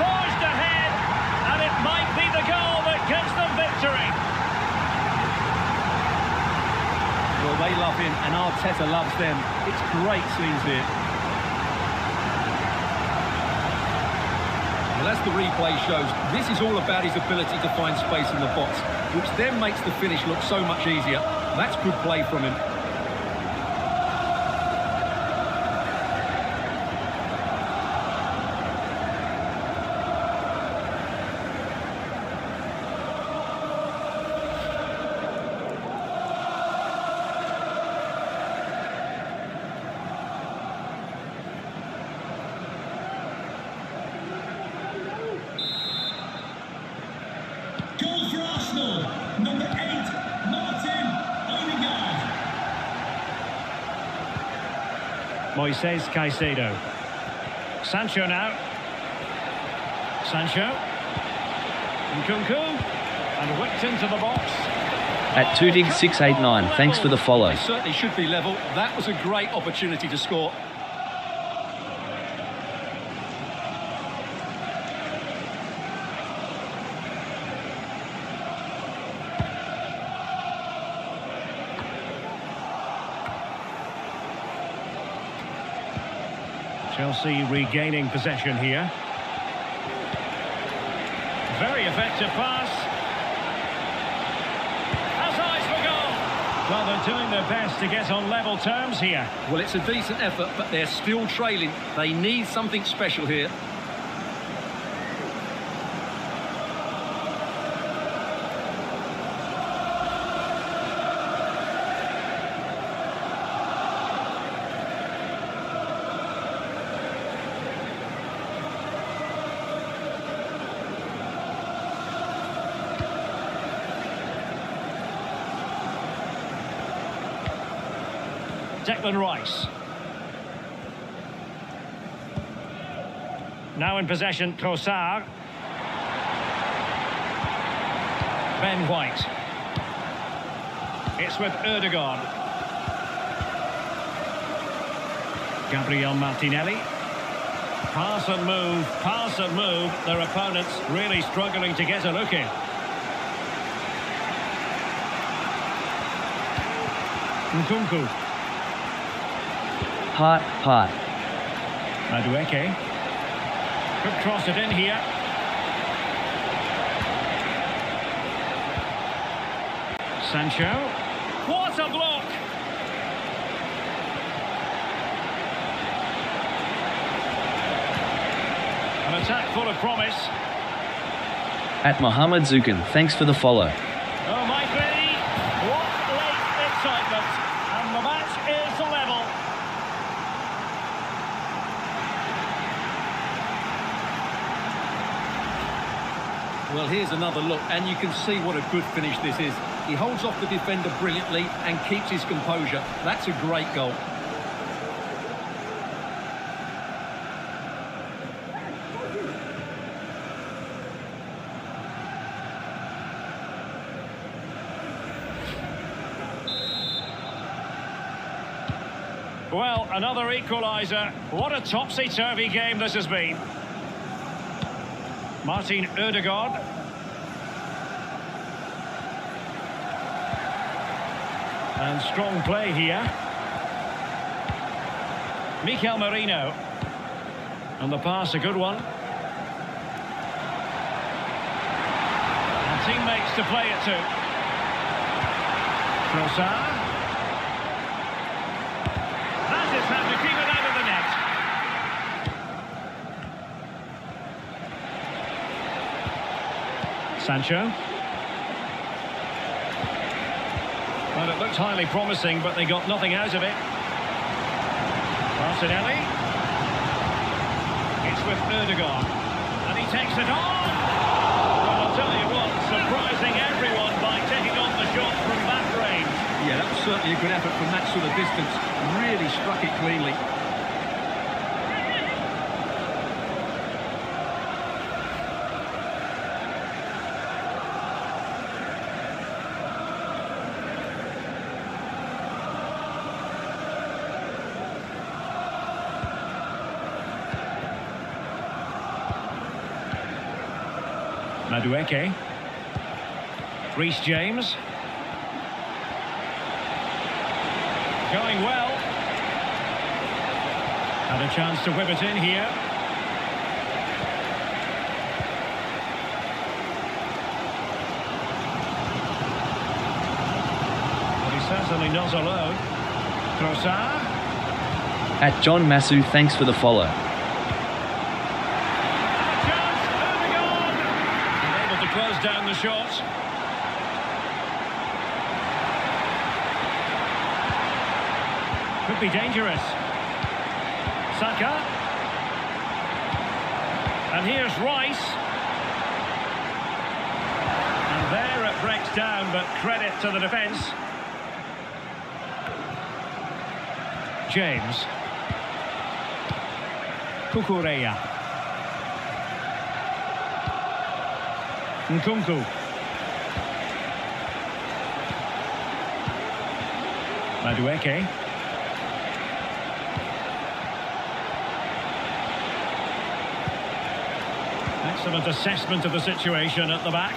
Speaker 2: Forged ahead, and it might be the goal that gives them victory.
Speaker 1: Well, they love him, and Arteta loves them. It's great scenes here. Well, as the replay shows, this is all about his ability to find space in the box, which then makes the finish look so much easier. That's good play from him.
Speaker 5: Number 8, Martin Ødegaard.
Speaker 2: Moises Caicedo. Sancho now. Sancho. Nkunku. And whipped into the box.
Speaker 3: At 2dig689, thanks for the follow.
Speaker 1: They certainly should be level. That was a great opportunity to score.
Speaker 2: Chelsea regaining possession here. Very effective pass. Has eyes for goal. Well, they're doing their best to get on level terms here.
Speaker 1: Well, it's a decent effort, but they're still trailing. They need something special here.
Speaker 2: Declan Rice. Now in possession, Trossard. Ben White. It's with Ødegaard. Gabriel Martinelli. Pass and move, pass and move. Their opponents really struggling to get a look in. Nkunku.
Speaker 3: Hart.
Speaker 2: Madueke. Could cross it in here. Sancho. What a block! An attack full of promise.
Speaker 3: At Mohammed Zukin, thanks for the follow.
Speaker 2: Oh, might be. What late excitement. And the match is level.
Speaker 1: Well, here's another look, and you can see what a good finish this is. He holds off the defender brilliantly and keeps his composure. That's a great goal.
Speaker 2: Well, another equaliser. What a topsy-turvy game this has been. Martin Ødegaard. And strong play here. Mikel Merino. And the pass, a good one. And teammates to play it to. Trossard. That is how to keep it out of the net. Sancho. Well, it looked highly promising, but they got nothing out of it. Martinelli. It's with Ødegaard. And he takes it on! Well, I'll tell you what, surprising everyone by taking on the shot from that range.
Speaker 1: Yeah, that was certainly a good effort from that sort of distance. Really struck it cleanly.
Speaker 2: Madueke. Reece James. Going well. Had a chance to whip it in here. But he's certainly not alone. Trossard.
Speaker 3: At John Masu, thanks for the follow.
Speaker 2: Close down the shot. Could be dangerous. Saka. And here's Rice. And there it breaks down, but credit to the defence. James. Kukureya. Nkunku. Madueke. Excellent assessment of the situation at the back.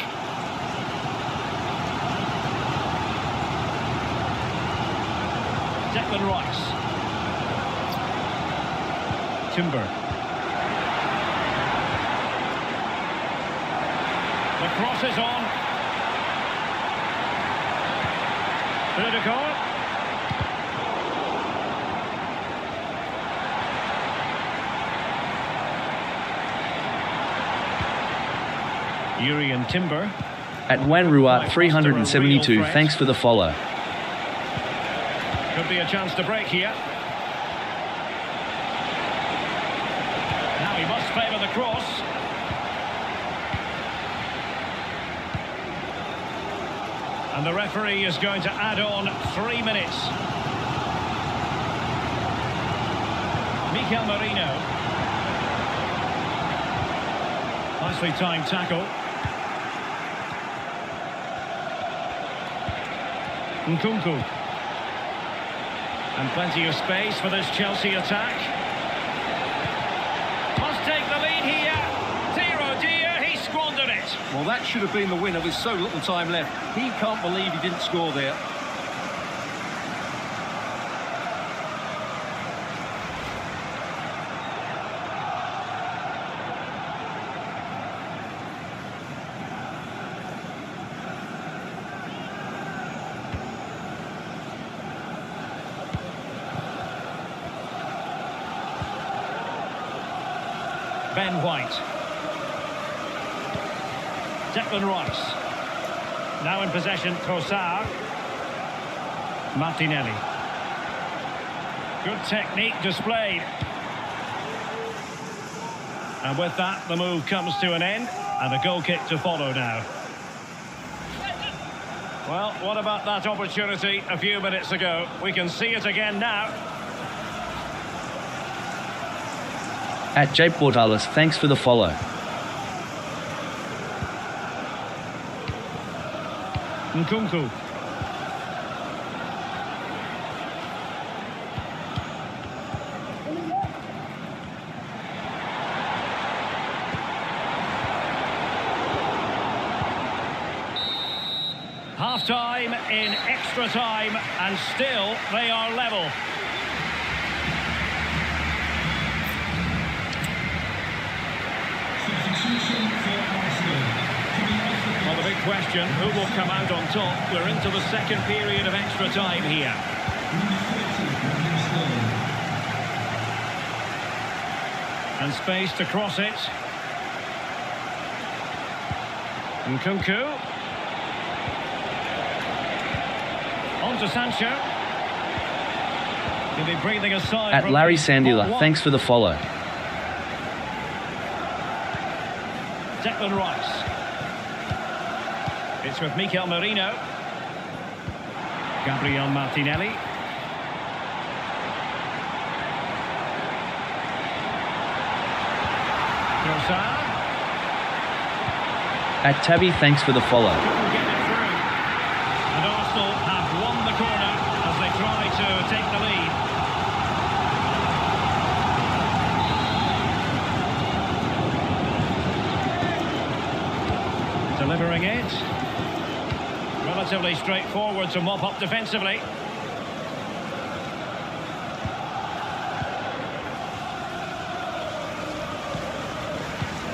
Speaker 2: Declan Rice. Timber. The cross is on. Ødegaard. Urian Timber.
Speaker 3: At Wanruat 372, thanks for the follow.
Speaker 2: Could be a chance to break here. Now he must favour the cross. And the referee is going to add on 3 minutes. Mikel Merino. Nicely timed tackle. Nkunku. And plenty of space for this Chelsea attack. Must take the lead here. Dear, oh dear, he squandered it.
Speaker 1: Well, that should have been the winner with so little time left. He can't believe he didn't score there.
Speaker 2: Ben White. Declan Rice. Now in possession, Trossard. Martinelli. Good technique displayed. And with that, the move comes to an end, and a goal kick to follow now. Well, what about that opportunity a few minutes ago? We can see it again now.
Speaker 3: At Jape Bordalis, thanks for the follow.
Speaker 2: Nkunku. Half-time in extra time, and still they are level.
Speaker 5: Substitution for Arsenal.
Speaker 2: Well, the big question, who will come out on top? We're into the second period of extra time here. And space to cross it. Nkunku. On to Sancho. He'll be breathing a sigh.
Speaker 3: At
Speaker 2: from
Speaker 3: Larry
Speaker 2: the
Speaker 3: Sandula,
Speaker 2: 4-1.
Speaker 3: thanks for the follow.
Speaker 2: Declan Rice. It's with Mikel Merino. Gabriel Martinelli. Trossard.
Speaker 3: At Tabby, thanks for the follow.
Speaker 2: Couldn't get it through. And Arsenal have won the corner as they try to take the lead. Delivering it. Relatively straightforward to mop up defensively.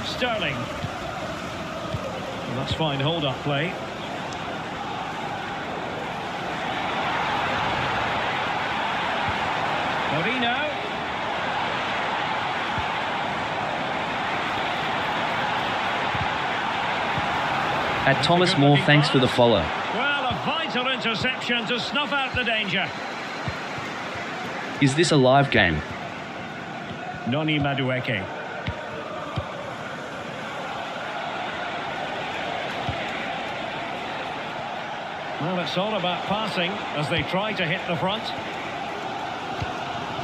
Speaker 2: Sterling. Well, that's fine hold-up play. Mourinho.
Speaker 3: At Thomas Moore, thanks for the follow.
Speaker 2: Well, a vital interception to snuff out the danger.
Speaker 3: Is this a live game?
Speaker 2: Noni Madueke. Well, it's all about passing as they try to hit the front.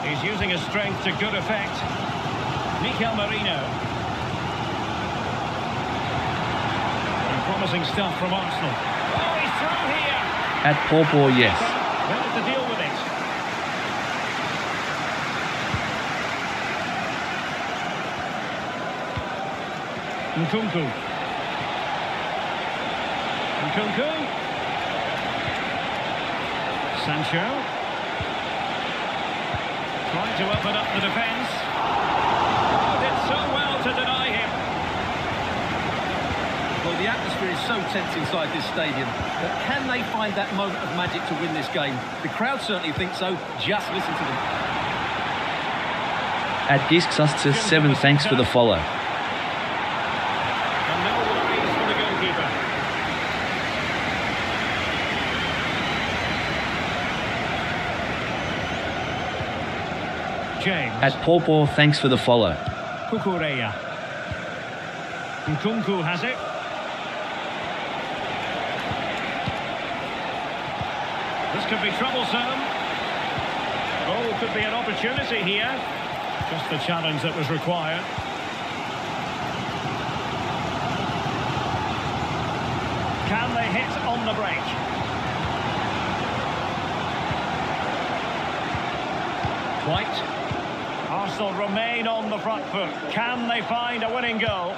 Speaker 2: He's using his strength to good effect. Mikel Merino. And promising stuff from Arsenal. Oh, he's through here.
Speaker 3: At Paw, yes.
Speaker 2: Well, to deal with it. Nkunku. Sancho. Trying to open up the defence. Oh, did so well to deny him.
Speaker 1: Well, the atmosphere is so tense inside this stadium, but can they find that moment of magic to win this game? The crowd certainly think so. Just listen to them.
Speaker 3: At Giskus 7, thanks for the follow.
Speaker 2: And no worries for the goalkeeper. James.
Speaker 3: At Paw, thanks for the follow.
Speaker 2: Kukureya. Nkunku has it. This could be troublesome. Oh, could be an opportunity here. Just the challenge that was required. Can they hit on the break? White. Arsenal remain on the front foot. Can they find a winning goal?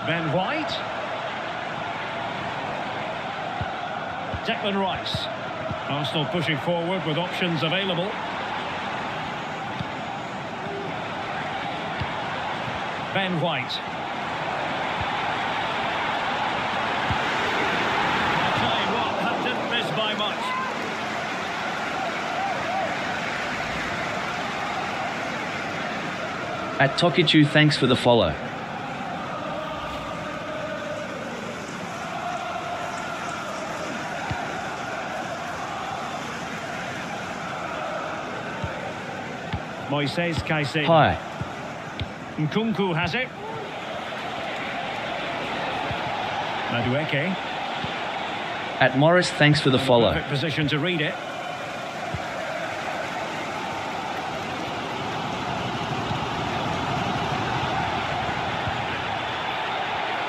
Speaker 2: Ben White. Declan Rice. Arsenal pushing forward with options available. Ben White. I'll tell you what, that didn't miss by much.
Speaker 3: At Tokichu, thanks for the follow.
Speaker 2: Moises Caicedo.
Speaker 3: Hi.
Speaker 2: Nkunku has it. Madueke.
Speaker 3: At Morris, thanks for the follow.
Speaker 2: Perfect position to read it.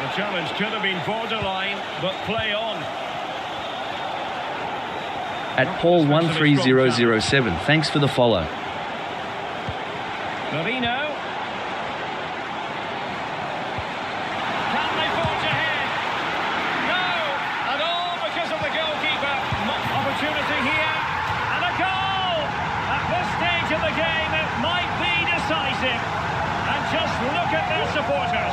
Speaker 2: The challenge could have been borderline, but play on.
Speaker 3: At Paul 13007, thanks for the follow.
Speaker 2: Merino. Can they forge ahead? No! At all because of the goalkeeper. Opportunity here. And a goal! At this stage of the game, it might be decisive. And just look at their supporters.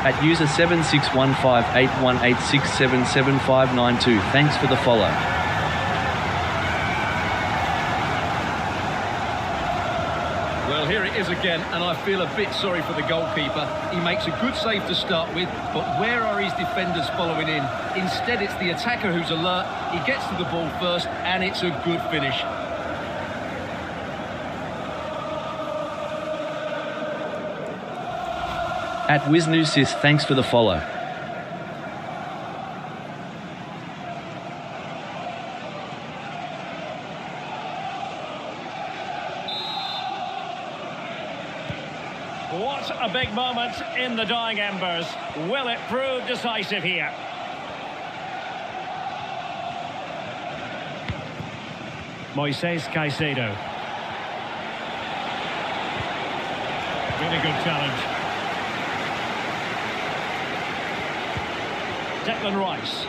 Speaker 3: At user 76158186777592, thanks for the follow.
Speaker 1: Well, here it is again, and I feel a bit sorry for the goalkeeper. He makes a good save to start with, but where are his defenders following in? Instead, it's the attacker who's alert. He gets to the ball first, and it's a good finish.
Speaker 3: At Wisnusis, thanks for the follow.
Speaker 2: What a big moment in the dying embers. Will it prove decisive here? Moises Caicedo. Really good challenge. Declan Rice.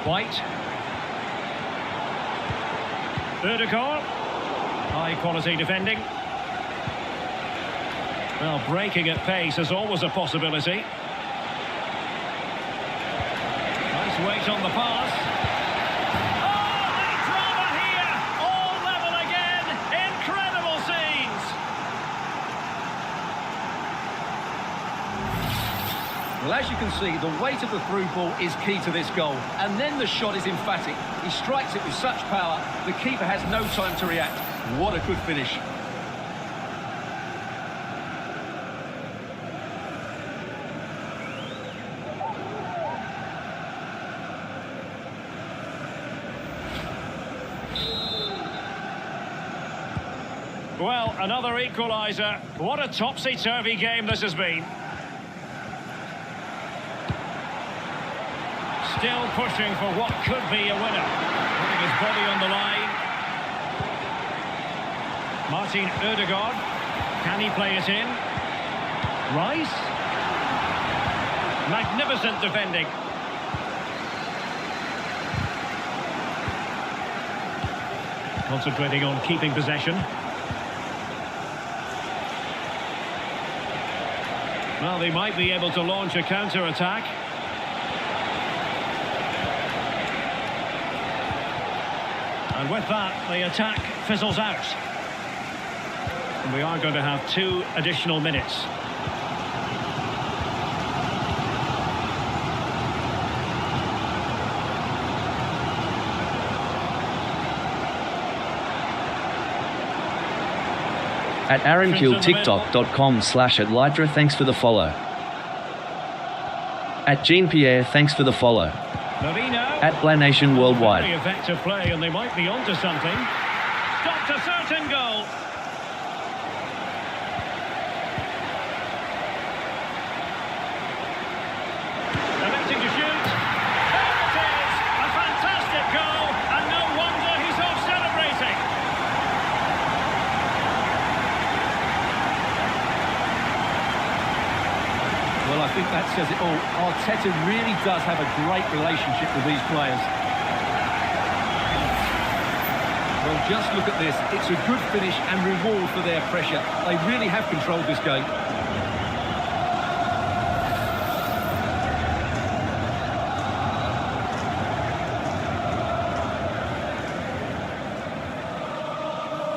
Speaker 2: White. Ødegaard. High quality defending. Well, breaking at pace is always a possibility. Nice weight on the pass. Oh, the drama here! All level again! Incredible scenes!
Speaker 1: Well, as you can see, the weight of the through ball is key to this goal. And then the shot is emphatic. He strikes it with such power, the keeper has no time to react. What a good finish.
Speaker 2: Well, another equaliser. What a topsy-turvy game this has been. Still pushing for what could be a winner. Putting his body on the line. Martin Ødegaard. Can he play it in? Rice. Magnificent defending. Concentrating on keeping possession. Well, they might be able to launch a counter-attack. And with that, the attack fizzles out. And we are going to have 2 additional minutes.
Speaker 3: At Aaronkill, tiktok.com/@Lytra, thanks for the follow. At Jean Pierre, thanks for the follow.
Speaker 2: Marino.
Speaker 3: At Blanation
Speaker 2: Very
Speaker 3: Worldwide.
Speaker 2: effective play, and they might be onto something. Stopped a certain goal. Electing to shoot. There it is! A fantastic goal, and no wonder he's off celebrating.
Speaker 1: Well, I think that says it all. Arteta really does have a great relationship with these players. Well, just look at this. It's a good finish and reward for their pressure. They really have controlled this game.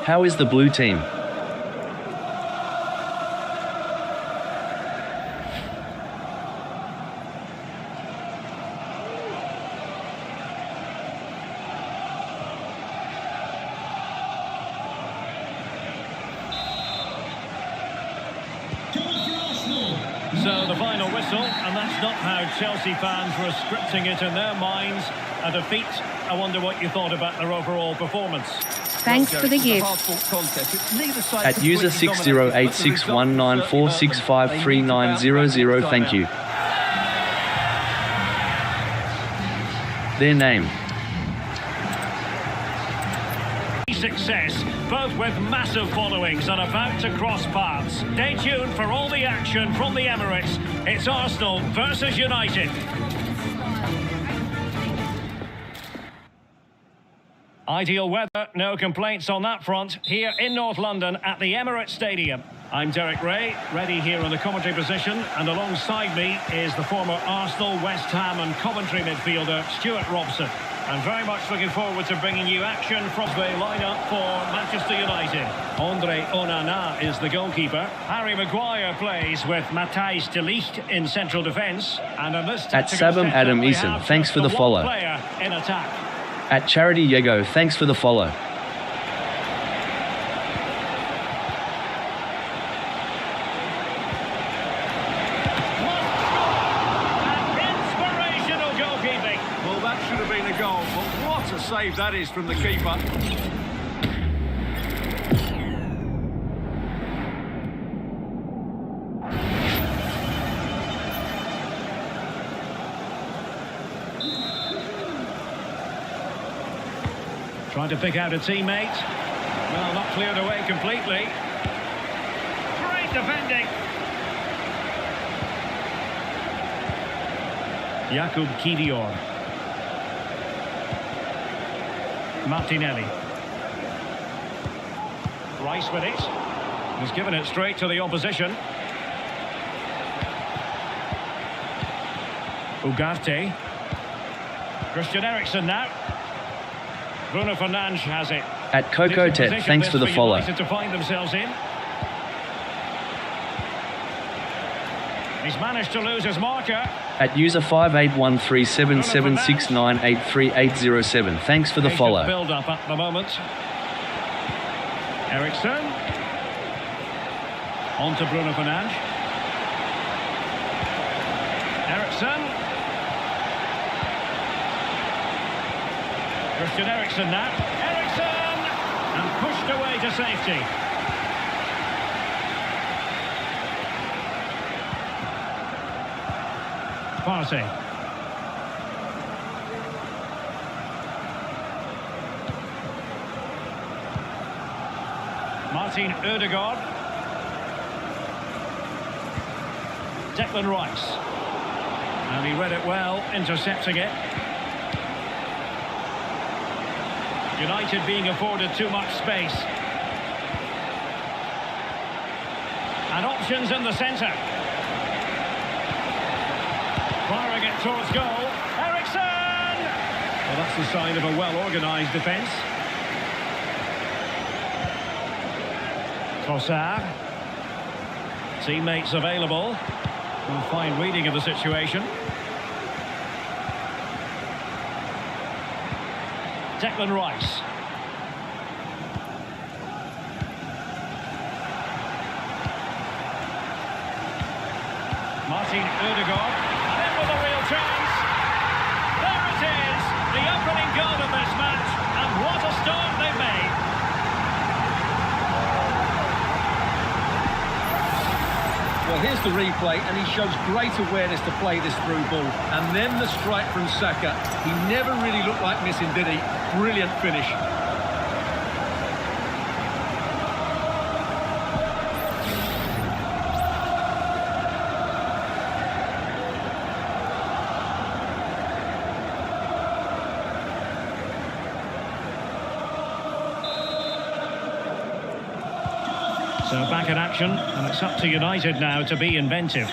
Speaker 3: How is the blue team?
Speaker 2: So the final whistle, and that's not how Chelsea fans were scripting it in their minds. A defeat. I wonder what you thought about their overall performance.
Speaker 4: Thanks for the gift.
Speaker 3: At user 60861946539000, thank you. Their name.
Speaker 2: Success, both with massive followings and about to cross paths. Stay tuned for all the action from the Emirates. It's Arsenal versus United. Ideal weather, no complaints on that front, here in North London at the Emirates Stadium. I'm Derek Ray, ready here in the commentary position, and alongside me is the former Arsenal, West Ham and Coventry midfielder, Stuart Robson. I'm very much looking forward to bringing you action from the lineup for Manchester United. Andre Onana is the goalkeeper. Harry Maguire plays with Matthijs de Ligt in central defence. And in this
Speaker 3: At Sabam Adam Eason, thanks for the follow.
Speaker 2: Player in attack.
Speaker 3: At Charity Yego, thanks for the follow.
Speaker 2: Inspirational goalkeeping.
Speaker 1: Well, that should have been a goal, but what a save that is from the keeper.
Speaker 2: Trying to pick out a teammate. Well, not cleared away completely. Great defending. Jakub Kivior. Martinelli. Rice with it. He's given it straight to the opposition. Ugarte. Christian Eriksen now. Bruno Fernandes has it.
Speaker 3: At Coco Tet, thanks for the follow.
Speaker 2: To find themselves in. He's managed to lose his marker.
Speaker 3: At user 58137769838807, thanks for the follow.
Speaker 2: Build up at the moment. Eriksen. On to Bruno Fernandes. Eriksen. Christian Eriksen now. Eriksen! And pushed away to safety. Partey. Martin Ødegaard. Declan Rice. And he read it well, intercepting it. United being afforded too much space. And options in the centre. Firing it towards goal. Eriksen! Well, that's the sign of a well-organised defence. Trossard. Teammates available. A fine reading of the situation. Declan Rice. Martin Ødegaard. And in with a real chance. There it is. The opening goal of this match. And what a start they've made.
Speaker 1: Well, here's the replay, and he shows great awareness to play this through ball. And then the strike from Saka. He never really looked like missing, did he? Brilliant finish.
Speaker 2: So back in action, and it's up to United now to be inventive.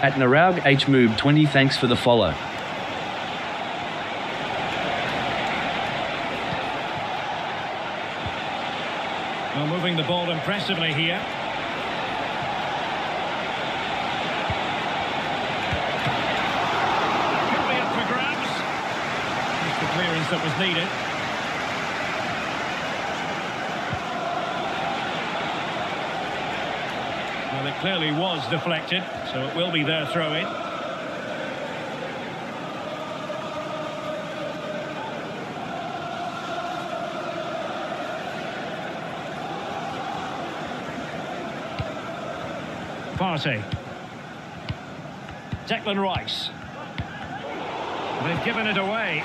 Speaker 3: At Naraug H Moob 20, thanks for the follow.
Speaker 2: Well, moving the ball impressively here. Could be up for grabs. Just the clearance that was needed. Well, it clearly was deflected, so it will be their throw-in. Partey. Declan Rice. They've given it away.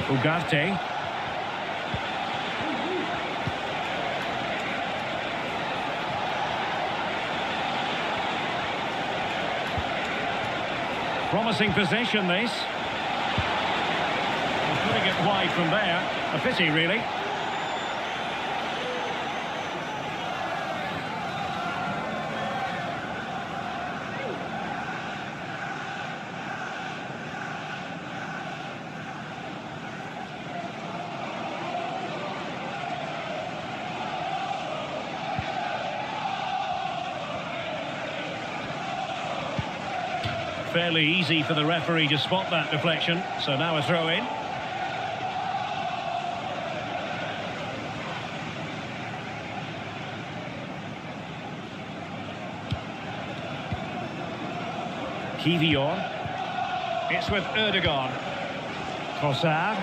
Speaker 2: Ugarte. Promising possession, this. Putting it wide from there. A pity, really. Fairly easy for the referee to spot that deflection, so now a throw in. Kivior. It's with Erdogan. Trossard.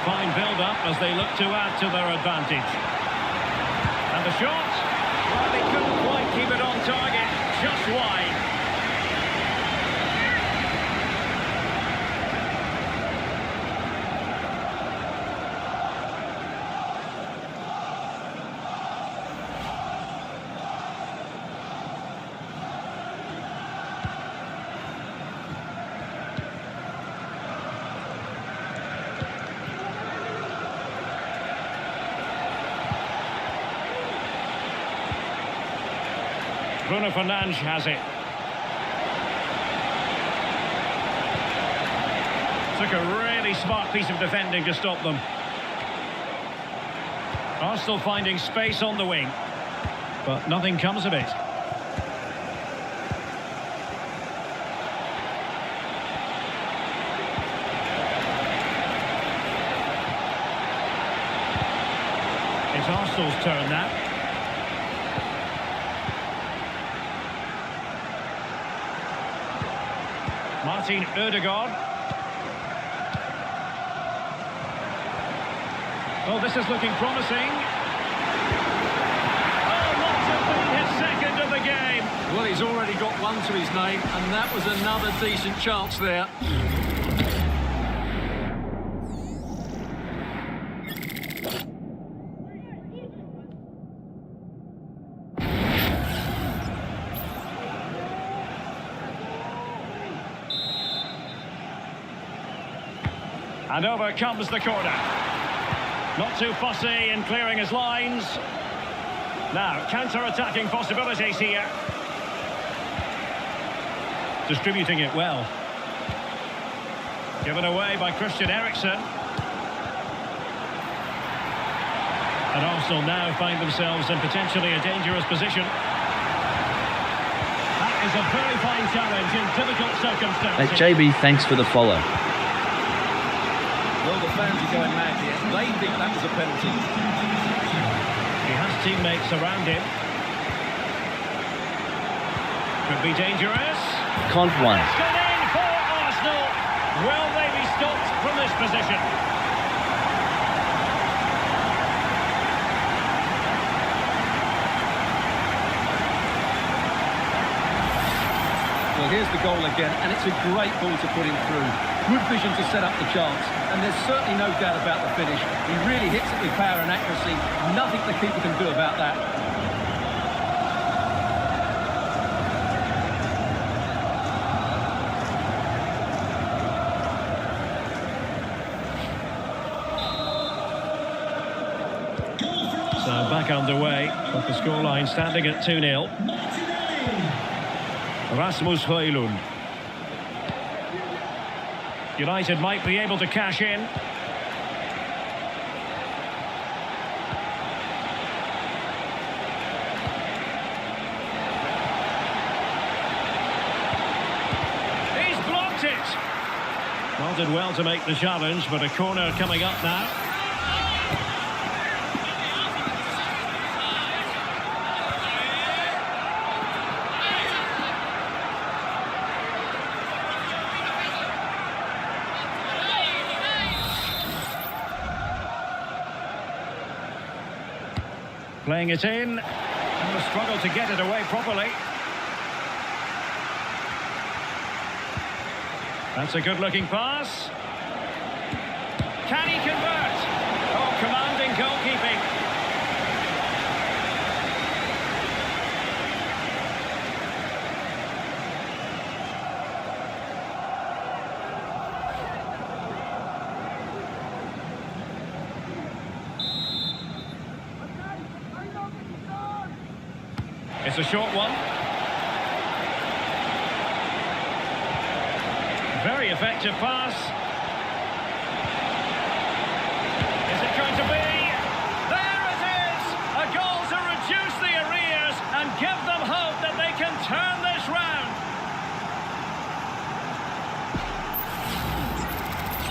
Speaker 2: Fine build-up as they look to add to their advantage. And the shot, well, they couldn't quite keep it on target, just wide. Bruno Fernandes has it. Took a really smart piece of defending to stop them. Arsenal finding space on the wing, but nothing comes of it. It's Arsenal's turn now. Martin Ødegaard. Oh, this is looking promising. Oh, what to be his second of the game.
Speaker 1: Well, he's already got one to his name, and that was another decent chance there.
Speaker 2: And over comes the corner. Not too fussy in clearing his lines. Now, counter-attacking possibilities here. Distributing it well. Given away by Christian Eriksen. And Arsenal now find themselves in potentially a dangerous position. That is a very fine challenge in difficult circumstances.
Speaker 3: JB, thanks for the follow.
Speaker 1: Well, the fans are going mad here. They think that was a penalty.
Speaker 2: He has teammates around him. Could be dangerous.
Speaker 3: Cont one.
Speaker 2: It's gone in for Arsenal. Will they be stopped from this position?
Speaker 1: Well, here's the goal again, and it's a great ball to put him through. Good vision to set up the chance, and there's certainly no doubt about the finish. He really hits it with power and accuracy. Nothing the keeper can do about that.
Speaker 2: So back underway, but the scoreline standing at 2-0. Rasmus Højlund. United might be able to cash in. He's blocked it. Well, did well to make the challenge, but a corner coming up now. Playing it in, and a struggle to get it away properly. That's a good-looking pass. Can he convert? Oh, commanding goalkeeping. a short one. Very effective pass. Is it going to be? There it is! A goal to reduce the arrears and give them hope that they can turn this round.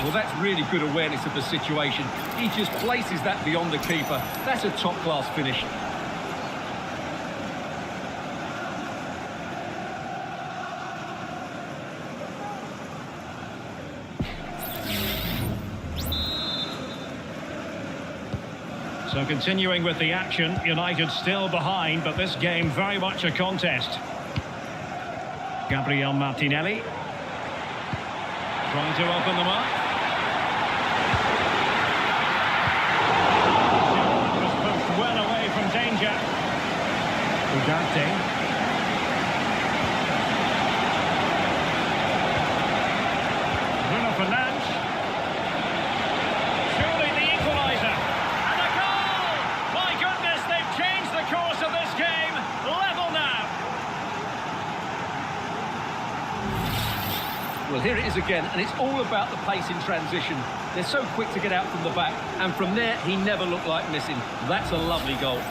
Speaker 1: Well, that's really good awareness of the situation. He just places that beyond the keeper. That's a top-class finish.
Speaker 2: So continuing with the action, United still behind, but this game very much a contest. Gabriel Martinelli trying to open them up. Was pushed well away from danger. Ugarte. Bruno Fernandes. Surely the equaliser. And a goal! My goodness, they've changed the course of this game. Level now.
Speaker 1: Well, here it is again, and it's all about the pace in transition. They're so quick to get out from the back, and from there, he never looked like missing. That's a lovely goal.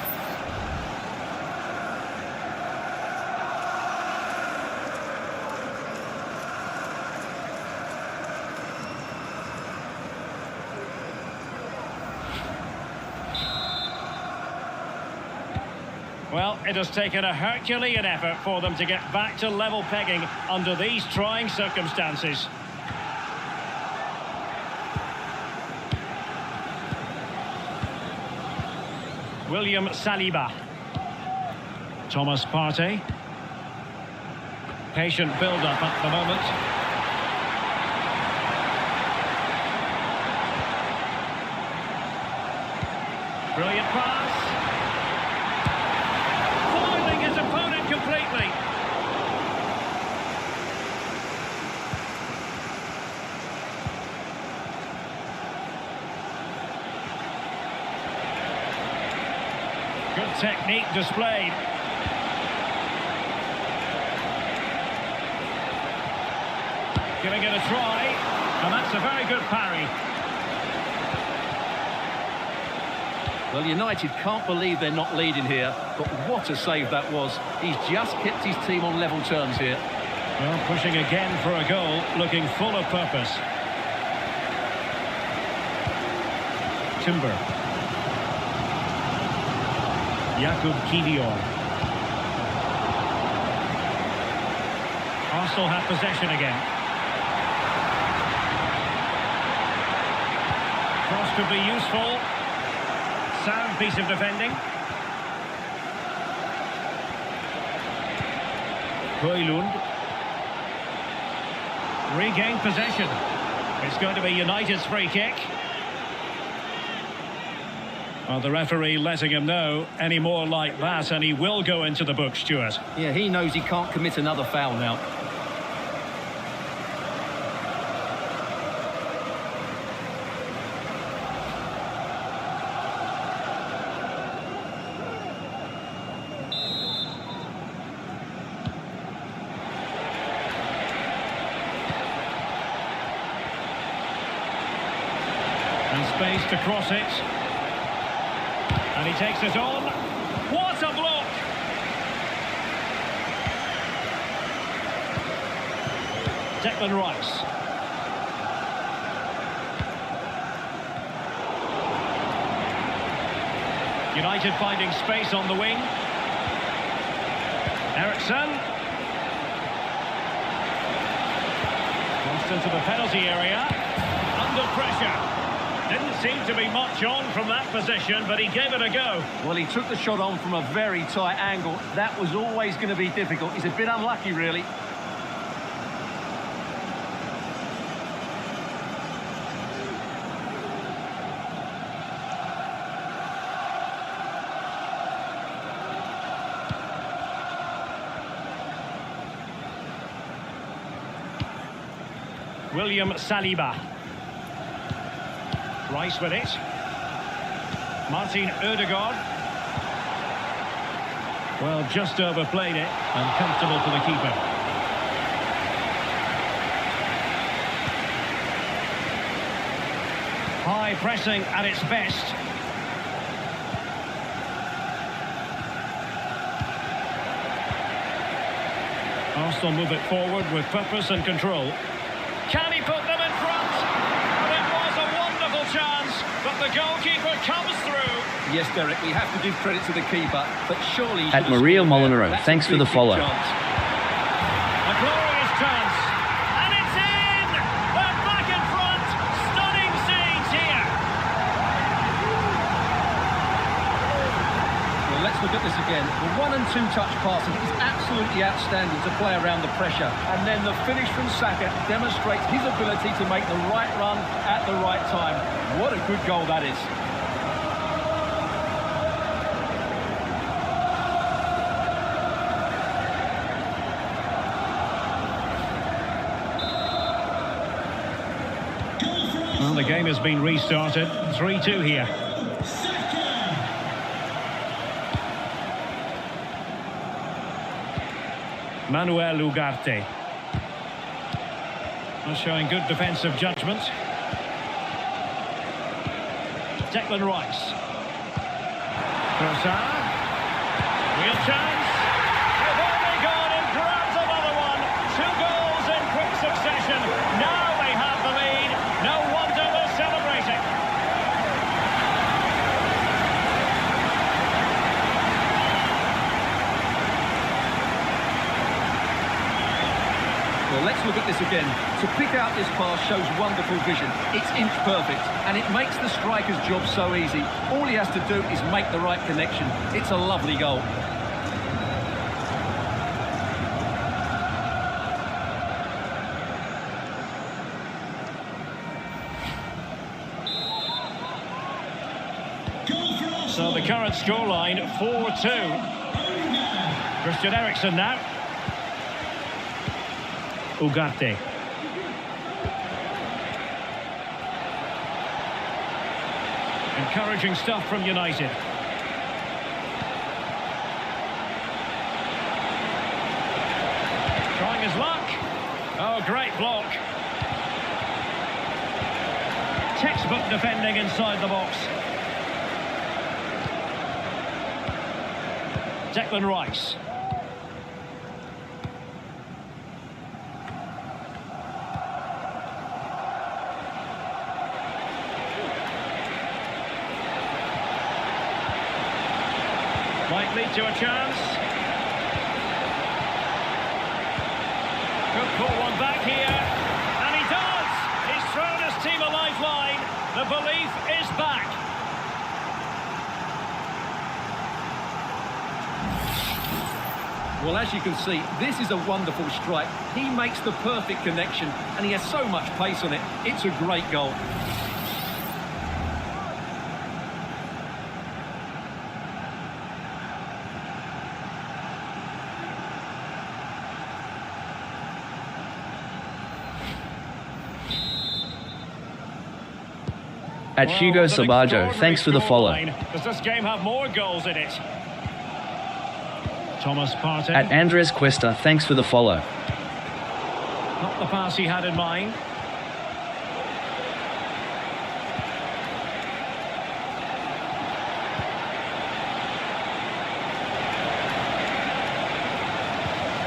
Speaker 2: Well, it has taken a Herculean effort for them to get back to level pegging under these trying circumstances. William Saliba. Thomas Partey. Patient build-up at the moment. Brilliant pass. Foiling his opponent completely. Good technique displayed. Giving it a try, and that's a very good parry.
Speaker 1: Well, United can't believe they're not leading here, but what a save that was. He's just kept his team on level terms here.
Speaker 2: Well, pushing again for a goal, looking full of purpose. Timber. Jakub Kivior. Arsenal have possession again. Cross could be useful. Sound piece of defending. Højlund. Regained possession. It's going to be United's free kick. Well, the referee letting him know any more like that, and he will go into the book, Stuart.
Speaker 1: Yeah, he knows he can't commit another foul now.
Speaker 2: And space to cross it. And he takes it on. What a block! Declan Rice. United finding space on the wing. Eriksen. Crossed into the penalty area. Under pressure. Didn't seem to be much on from that position, but he gave it a go.
Speaker 1: Well, he took the shot on from a very tight angle. That was always going to be difficult. He's a bit unlucky, really.
Speaker 2: William Saliba. Rice with it. Martin Ødegaard. Well, just overplayed it and comfortable for the keeper. High pressing at its best. Arsenal move it forward with purpose and control. Can he put them in front? It was a wonderful chance, but the goalkeeper comes through.
Speaker 1: Yes, Derek, we have to give credit to the keeper, but surely... he
Speaker 3: At
Speaker 1: should have
Speaker 3: Maria
Speaker 1: scored there.
Speaker 3: Molinaro,
Speaker 1: That's a
Speaker 3: thanks for
Speaker 1: big,
Speaker 3: the
Speaker 1: big
Speaker 3: follow.
Speaker 1: chance.
Speaker 2: A glorious chance. And it's in! They're back in front. Stunning scenes here.
Speaker 1: Well, let's look at this again. The 1- and 2-touch passing is absolutely outstanding to play around the pressure. And then the finish from Saka demonstrates his ability to make the right run at the right time. What a good goal that is.
Speaker 2: Well, the game has been restarted. 3-2 here. Manuel Ugarte. Showing good defensive judgment. Declan Rice. Trossard. Real chance. They've only gone and grabbed another one. 2 goals in quick succession. Now they have the lead. No wonder they're celebrating.
Speaker 1: Well, let's look at this again. To pick out this pass shows wonderful vision. It's inch perfect, and it makes the striker's job so easy. All he has to do is make the right connection. It's a lovely goal.
Speaker 2: So the current scoreline, 4-2. Christian Eriksen now. Ugarte. Encouraging stuff from United. Trying his luck. Oh, great block. Textbook defending inside the box. Declan Rice. Might lead to a chance. Could pull one back here. And he does! He's thrown his team a lifeline. The belief is back.
Speaker 1: Well, as you can see, this is a wonderful strike. He makes the perfect connection, and he has so much pace on it. It's a great goal.
Speaker 3: At
Speaker 2: Well,
Speaker 3: Hugo
Speaker 2: an
Speaker 3: Sabajo,
Speaker 2: extraordinary
Speaker 3: thanks for the follow.
Speaker 2: scoreline. Does this game have more goals in it? Thomas Partey.
Speaker 3: At Andres Cuesta, thanks for the follow.
Speaker 2: Not the pass he had in mind.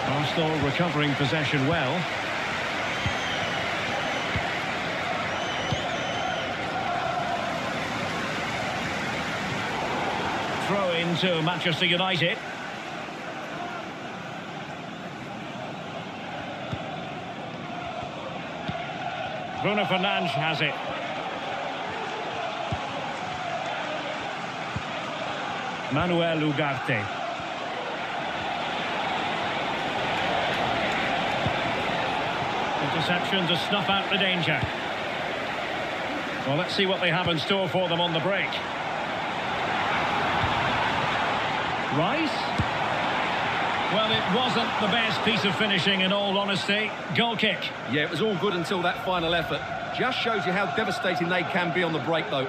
Speaker 2: Arsenal recovering possession well. Throw into Manchester United. Bruno Fernandes has it. Manuel Ugarte. Interception to snuff out the danger. Well, let's see what they have in store for them on the break. Rice? Well, it wasn't the best piece of finishing, in all honesty. Goal kick.
Speaker 1: Yeah, it was all good until that final effort. Just shows you how devastating they can be on the break, though.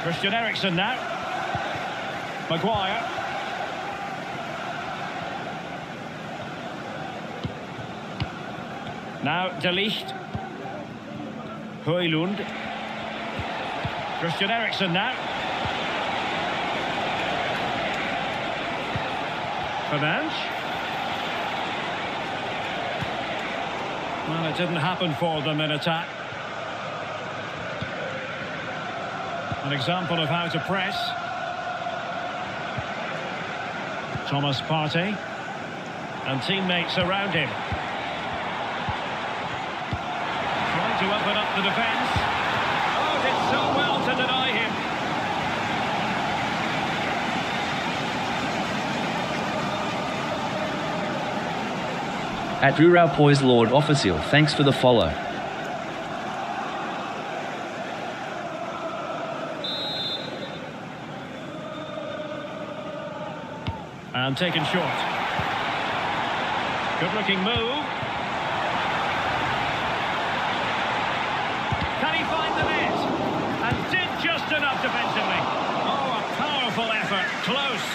Speaker 2: Christian Eriksen now. Maguire. Now De Ligt. Højlund. Christian Eriksen now. Fernandes. Well, it didn't happen for them in attack. An example of how to press. Thomas Partey. And teammates around him. Trying to open up the defence. Oh, did so well to deny him.
Speaker 3: At Rurau Poise Lord Official, thanks for the follow.
Speaker 2: And taken short. Good looking move. Can he find the net? And did just enough defensively. Oh, a powerful effort. Close.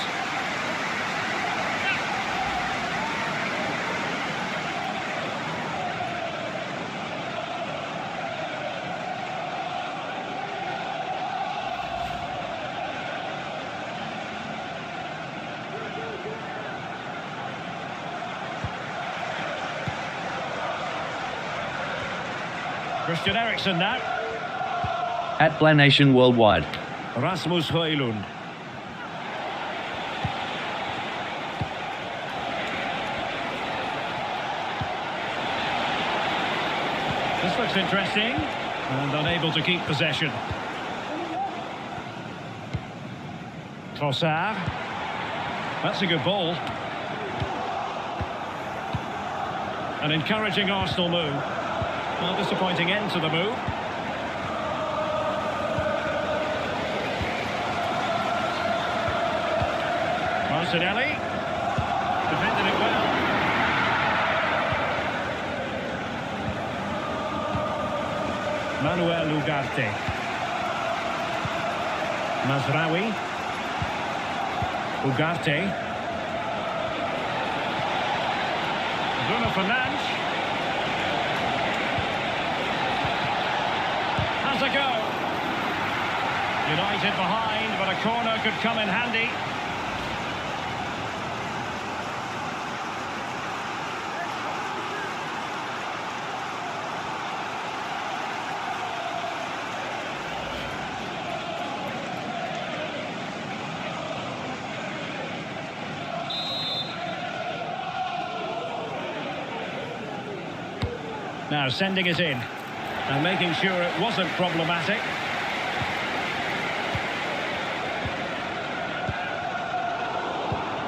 Speaker 2: Christian Eriksen now.
Speaker 3: At Blanation Worldwide.
Speaker 2: Rasmus Højlund. This looks interesting. And unable to keep possession. Trossard. That's a good ball. An encouraging Arsenal move. Well, disappointing end to the move. Martinelli. Defended it well. Manuel Ugarte. Mazraoui. Ugarte. Bruno Fernandes. Has a go. United behind, but a corner could come in handy. Now sending it in and making sure it wasn't problematic.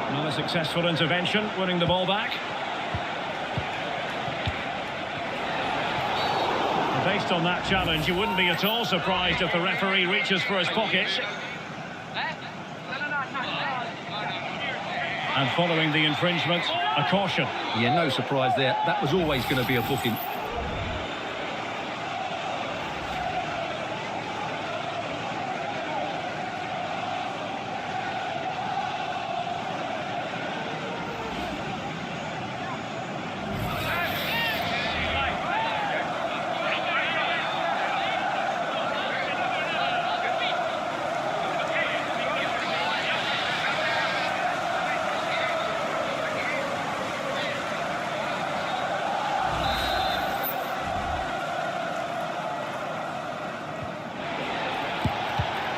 Speaker 2: Another successful intervention, winning the ball back. And based on that challenge, you wouldn't be at all surprised if the referee reaches for his pockets. And following the infringement, a caution.
Speaker 1: Yeah, no surprise there. That was always going to be a booking.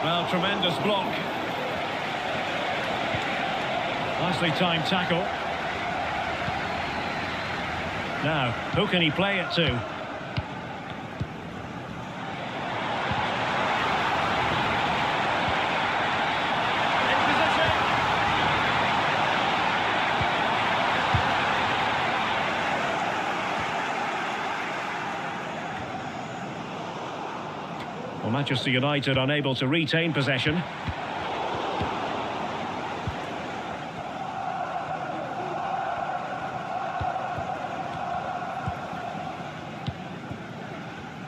Speaker 2: Well, tremendous block. Nicely timed tackle. Now, who can he play it to? In position. Well, Manchester United unable to retain possession.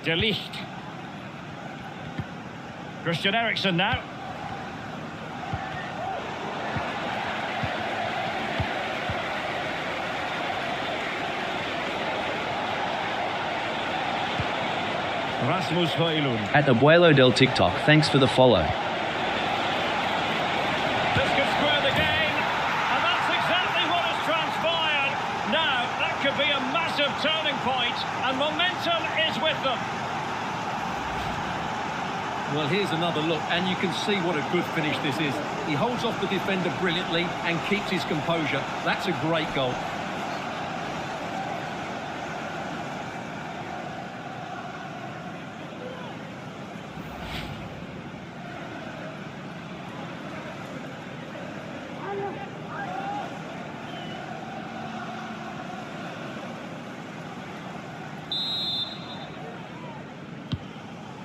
Speaker 2: De Ligt. Christian Eriksen now. Rasmus Højlund.
Speaker 3: At Abuelo del TikTok, thanks for the follow.
Speaker 2: This could square the game, and that's exactly what has transpired. Now, that could be a massive turning point, and momentum is with them.
Speaker 1: Well, here's another look, and you can see what a good finish this is. He holds off the defender brilliantly and keeps his composure. That's a great goal.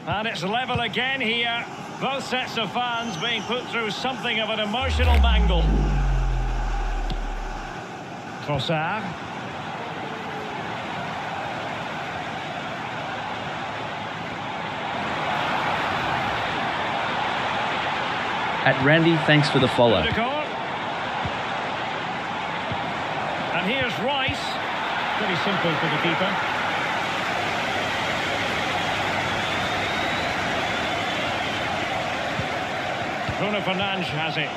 Speaker 2: And it's level again here. Both sets of fans being put through something of an emotional mangle. Trossard.
Speaker 3: At Randy, thanks for the follow.
Speaker 2: Ødegaard. And here's Rice. Pretty simple for the keeper. Bruno Fernandes has it.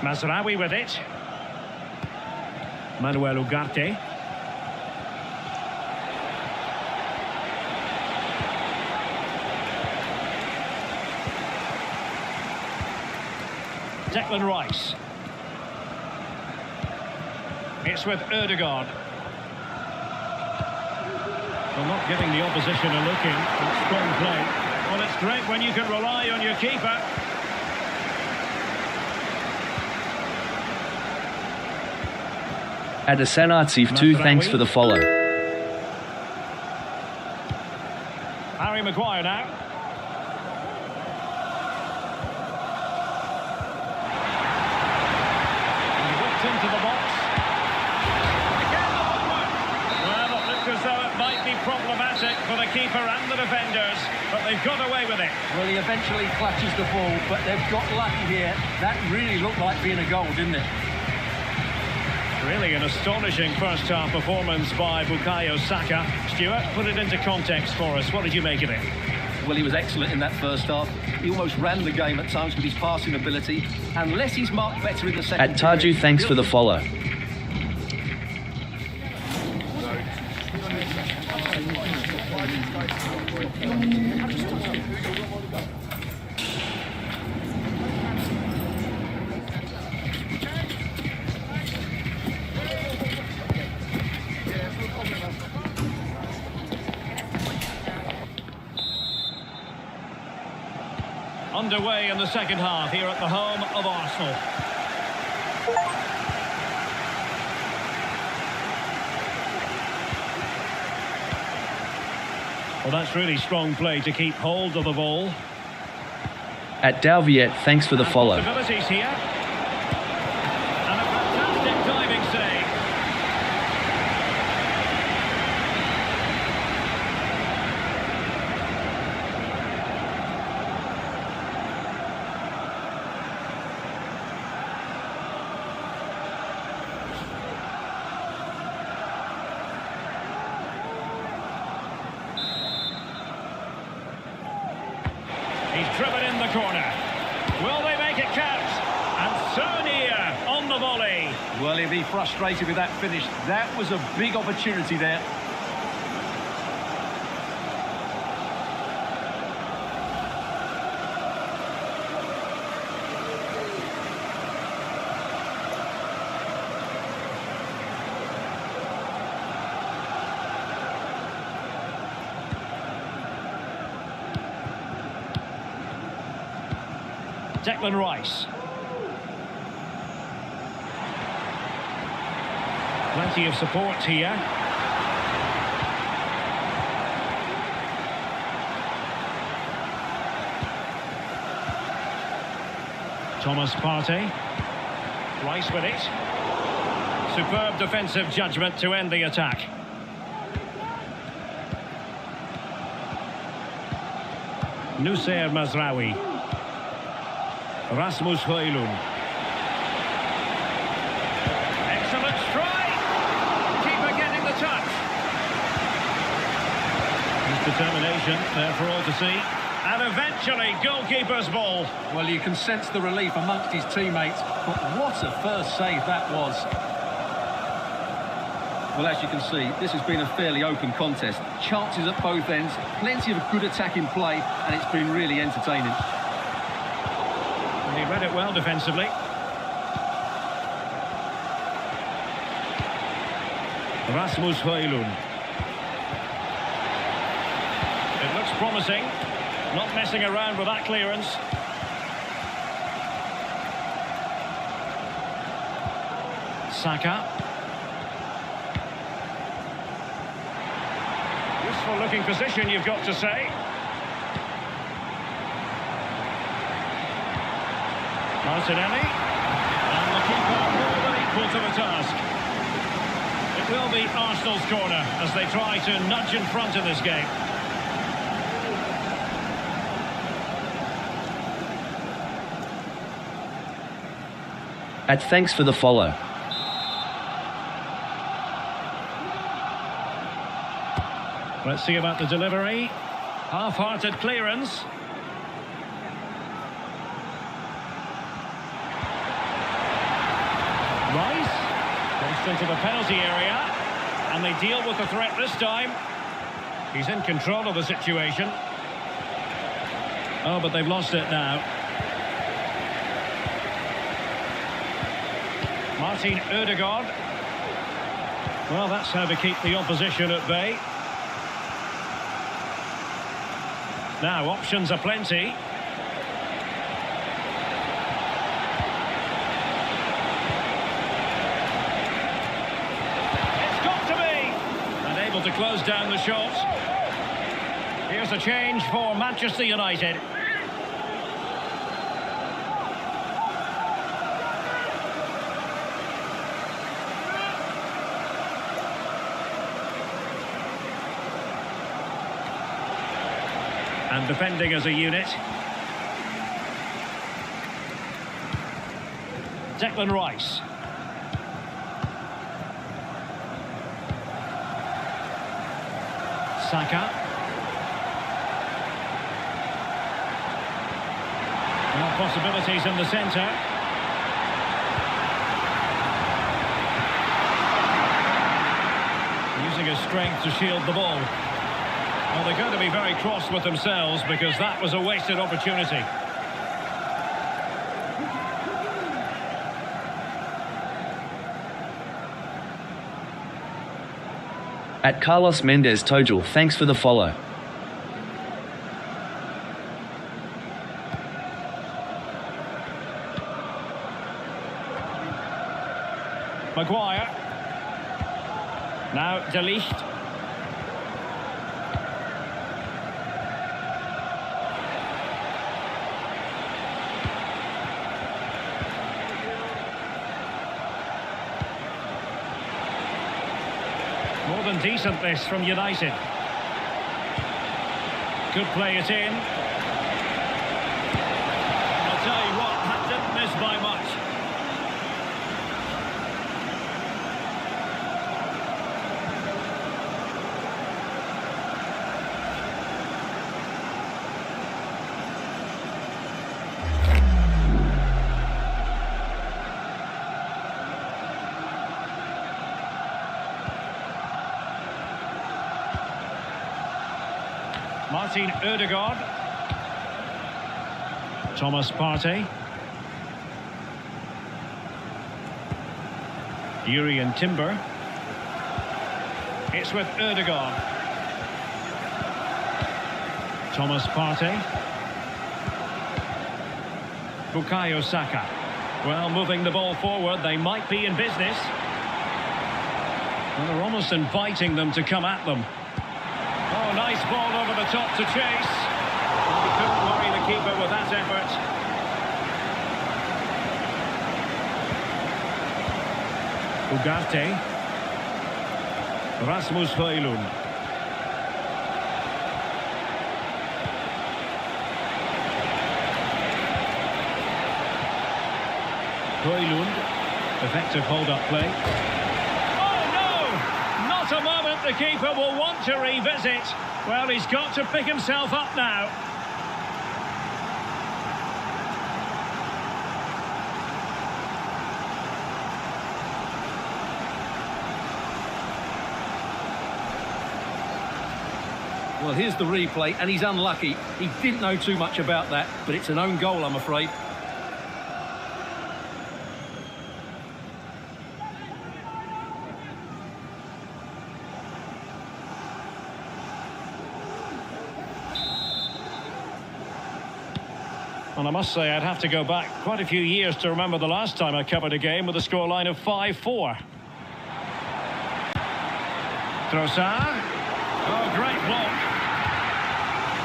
Speaker 2: Mazraoui with it. Manuel Ugarte. Declan Rice. It's with Ødegaard. Well, not giving the opposition a look in. It's strong play. Well, it's great when you can rely on your keeper.
Speaker 3: At Asanartsiv 2, thanks for the follow.
Speaker 2: Harry Maguire now. And he whipped into the box. Again the homework. Well, it looked as though it might be problematic for the keeper and the defenders, but they've got away with it.
Speaker 1: Well, he eventually clutches the ball, but they've got lucky here. That really looked like being a goal, didn't it?
Speaker 2: Really an astonishing first-half performance by Bukayo Saka. Stuart, put it into context for us. What did you make of it?
Speaker 1: Well, he was excellent in that first half. He almost ran the game at times with his passing ability. Unless he's marked better in the second
Speaker 3: At Taju,
Speaker 1: period,
Speaker 3: thanks for the follow.
Speaker 2: Underway in the second half here at the home of Arsenal. Well, that's really strong play to keep hold of the ball.
Speaker 3: At Dalviet, thanks for the follow.
Speaker 2: Possibilities here. And a fantastic diving save. He's driven in the corner. Will they make it count? And so near on the volley.
Speaker 1: Well, he'll be frustrated with that finish. That was a big opportunity there.
Speaker 2: Declan Rice. Plenty of support here. Thomas Partey. Rice with it. Superb defensive judgment to end the attack. Noussair Mazraoui. Rasmus Højlund. Excellent strike. Keeper getting the touch. His determination there for all to see. And eventually, goalkeeper's ball.
Speaker 1: Well, you can sense the relief amongst his teammates, but what a first save that was. Well, as you can see, this has been a fairly open contest. Chances at both ends, plenty of good attacking play, and it's been really entertaining.
Speaker 2: And he read it well defensively. Rasmus Højlund. It looks promising. Not messing around with that clearance. Saka. Useful looking position, you've got to say. Martinelli. And the keeper more than equal to the task. It will be Arsenal's corner as they try to nudge in front in this game.
Speaker 3: Thanks for the follow.
Speaker 2: Let's see about the delivery. Half-hearted clearance. Rice goes into the penalty area, and they deal with the threat this time. He's in control of the situation. Oh, but they've lost it now. Martin Ødegaard. Well, that's how to keep the opposition at bay. Now, options are plenty. It's got to be! And able to close down the shot. Here's a change for Manchester United. And defending as a unit. Declan Rice. Saka. More possibilities in the centre. Using his strength to shield the ball. Well, they're going to be very cross with themselves because that was a wasted opportunity.
Speaker 3: Carlos Mendez Tojal, thanks for the follow.
Speaker 2: Maguire. Now De Ligt. More than decent this from United. Could play it in. I'll tell you what, that didn't miss by much. Martin Ødegaard. Thomas Partey. Jurrien Timber. It's with Ødegaard. Thomas Partey. Bukayo Saka. Well, moving the ball forward, they might be in business. Well, they're almost inviting them to come at them. Oh, nice ball over the top to chase. He couldn't worry the keeper with that effort. Ugarte. Rasmus Højlund. Højlund. Effective hold-up play. Oh, no! Not a moment the keeper will want to revisit. Well, he's got to pick himself up now.
Speaker 1: Well, here's the replay, and he's unlucky. He didn't know too much about that, but it's an own goal, I'm afraid.
Speaker 2: And I must say, I'd have to go back quite a few years to remember the last time I covered a game with a scoreline of 5-4. Trossard. Oh, great block.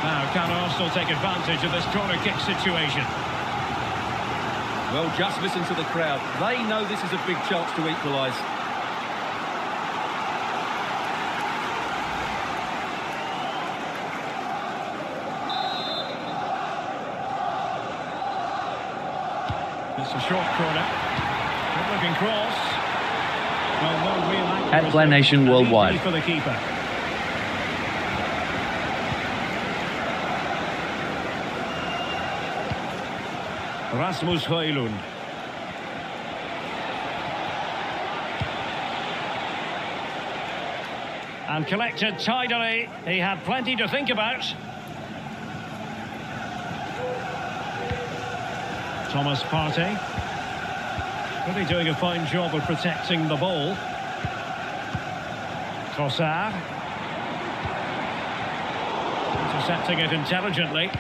Speaker 2: Now, can Arsenal take advantage of this corner kick situation?
Speaker 1: Well, just listen to the crowd. They know this is a big chance to equalise.
Speaker 2: It's a short corner. Good looking cross. Well, no real accuracy.
Speaker 3: At Blan Nation
Speaker 2: And
Speaker 3: Worldwide.
Speaker 2: easy for the keeper. Rasmus Højlund. And collected tidily. He had plenty to think about. Thomas Partey. Really doing a fine job of protecting the ball. Trossard. Intercepting it intelligently.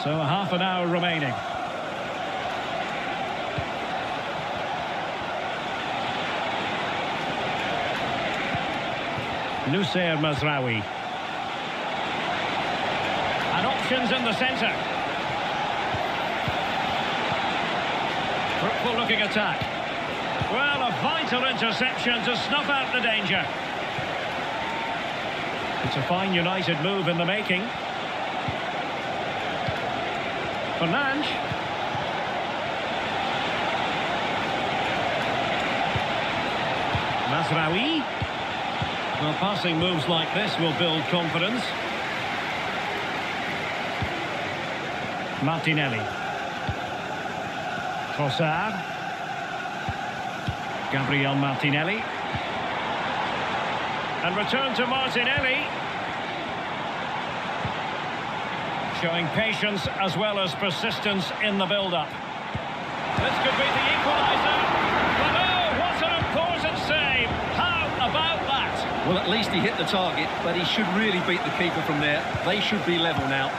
Speaker 2: So half an hour remaining. Noussair Mazraoui. And options in the centre. Fruitful looking attack. Well, a vital interception to snuff out the danger. It's a fine United move in the making. Fernandes. Mazraoui. Well, passing moves like this will build confidence. Martinelli. Trossard. Gabriel Martinelli. And return to Martinelli. Showing patience as well as persistence in the build-up. This could be the equaliser. But oh, what an important save! How about that?
Speaker 1: Well, at least he hit the target, but he should really beat the keeper from there. They should be level now.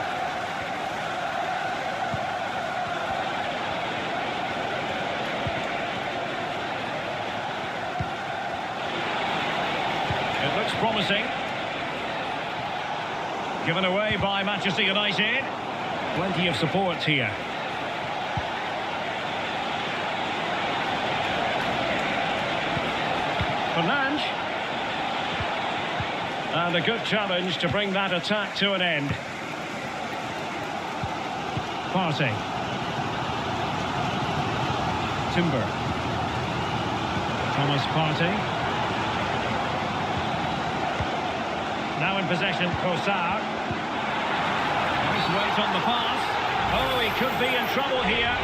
Speaker 2: It looks promising. Given away by Manchester United. Plenty of support here. Fernandes. And a good challenge to bring that attack to an end. Partey. Timber. Thomas Partey. Now in possession, Trossard. Nice weight on the pass. Oh, he could be in trouble here.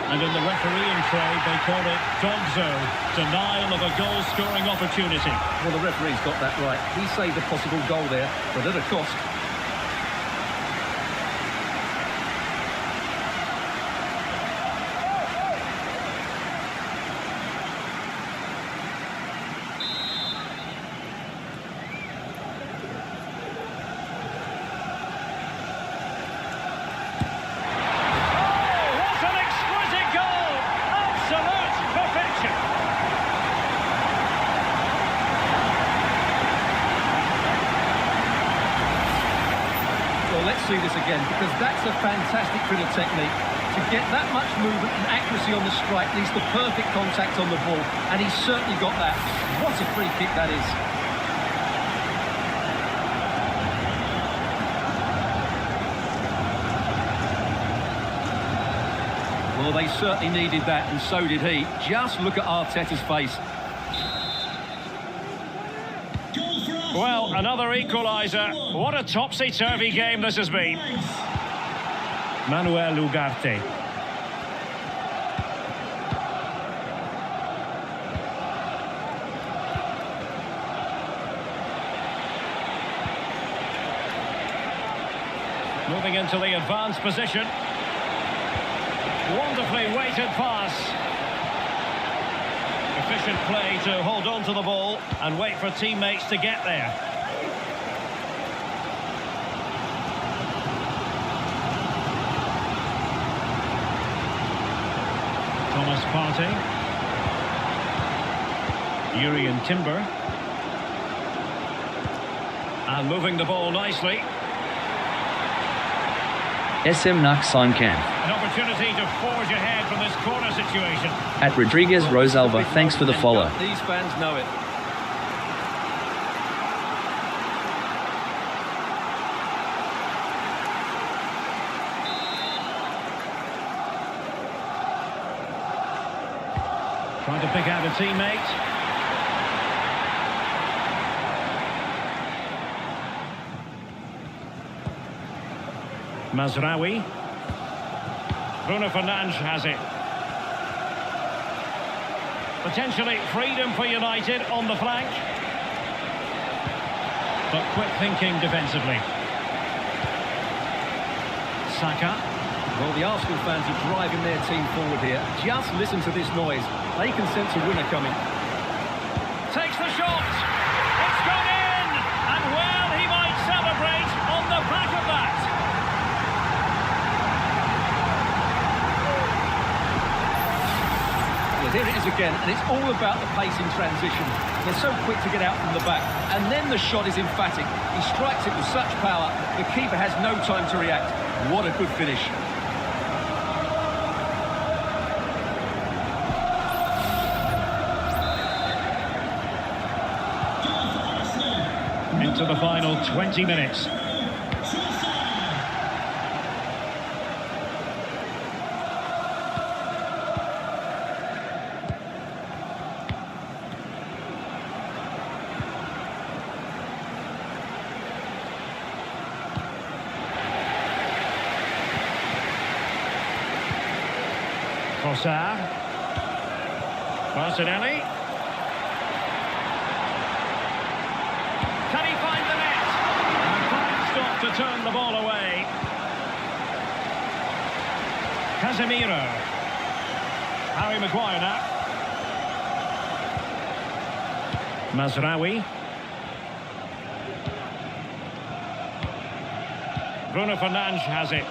Speaker 2: And in the refereeing trade, they call it dogzo, denial of a goal-scoring opportunity.
Speaker 1: Well, the referee's got that right. He saved a possible goal there, but at a cost. Let's see this again, because that's a fantastic bit of technique. To get that much movement and accuracy on the strike needs the perfect contact on the ball, and he's certainly got that. What a free kick that is. Well, they certainly needed that, and so did he. Just look at Arteta's face.
Speaker 2: Well, another equaliser. What a topsy-turvy game this has been. Manuel Ugarte. Moving into the advanced position. Wonderfully weighted pass. Efficient play to hold on to the ball and wait for teammates to get there. Thomas Partey. Jurrien Timber. And moving the ball nicely.
Speaker 3: SM Nak Sign-Can.
Speaker 2: An opportunity to forge ahead from this corner situation.
Speaker 3: At Rodriguez Rosalva, thanks for the follow.
Speaker 1: These fans know it.
Speaker 2: Trying to pick out a teammate. Mazraoui. Bruno Fernandes has it. Potentially freedom for United on the flank. But quick thinking defensively. Saka.
Speaker 1: Well, the Arsenal fans are driving their team forward here. Just listen to this noise. They can sense a winner coming.
Speaker 2: Takes the shot. It's gone in. And well, he might celebrate on the back of that.
Speaker 1: Well, here it is again, and it's all about the pace in transition. They're so quick to get out from the back, and then the shot is emphatic. He strikes it with such power, the keeper has no time to react. What a good finish.
Speaker 2: Into the final 20 minutes. Trossard. Martinelli. Can he find the net? And a fine stop to turn the ball away. Casemiro. Harry Maguire now. Mazraoui. Bruno Fernandes has it.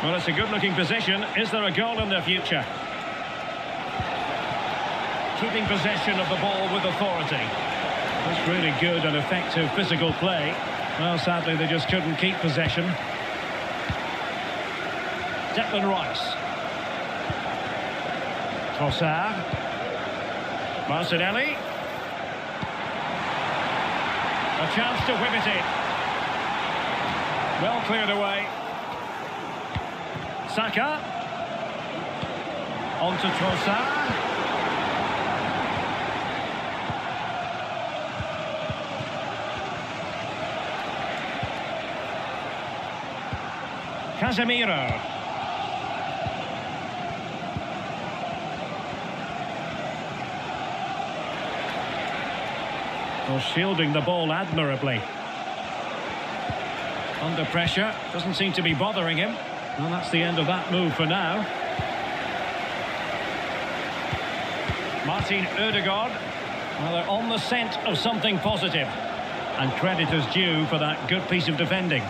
Speaker 2: Well, it's a good-looking position. Is there a goal in the future? Keeping possession of the ball with authority. That's really good and effective physical play. Well, sadly, they just couldn't keep possession. Declan Rice. Trossard. Martinelli. A chance to whip it in. Well cleared away. Saka. On to Trossard. Casemiro. Well, shielding the ball admirably. Under pressure, doesn't seem to be bothering him. Well, that's the end of that move for now. Martin Ødegaard. Well, they're on the scent of something positive. And credit is due for that good piece of defending.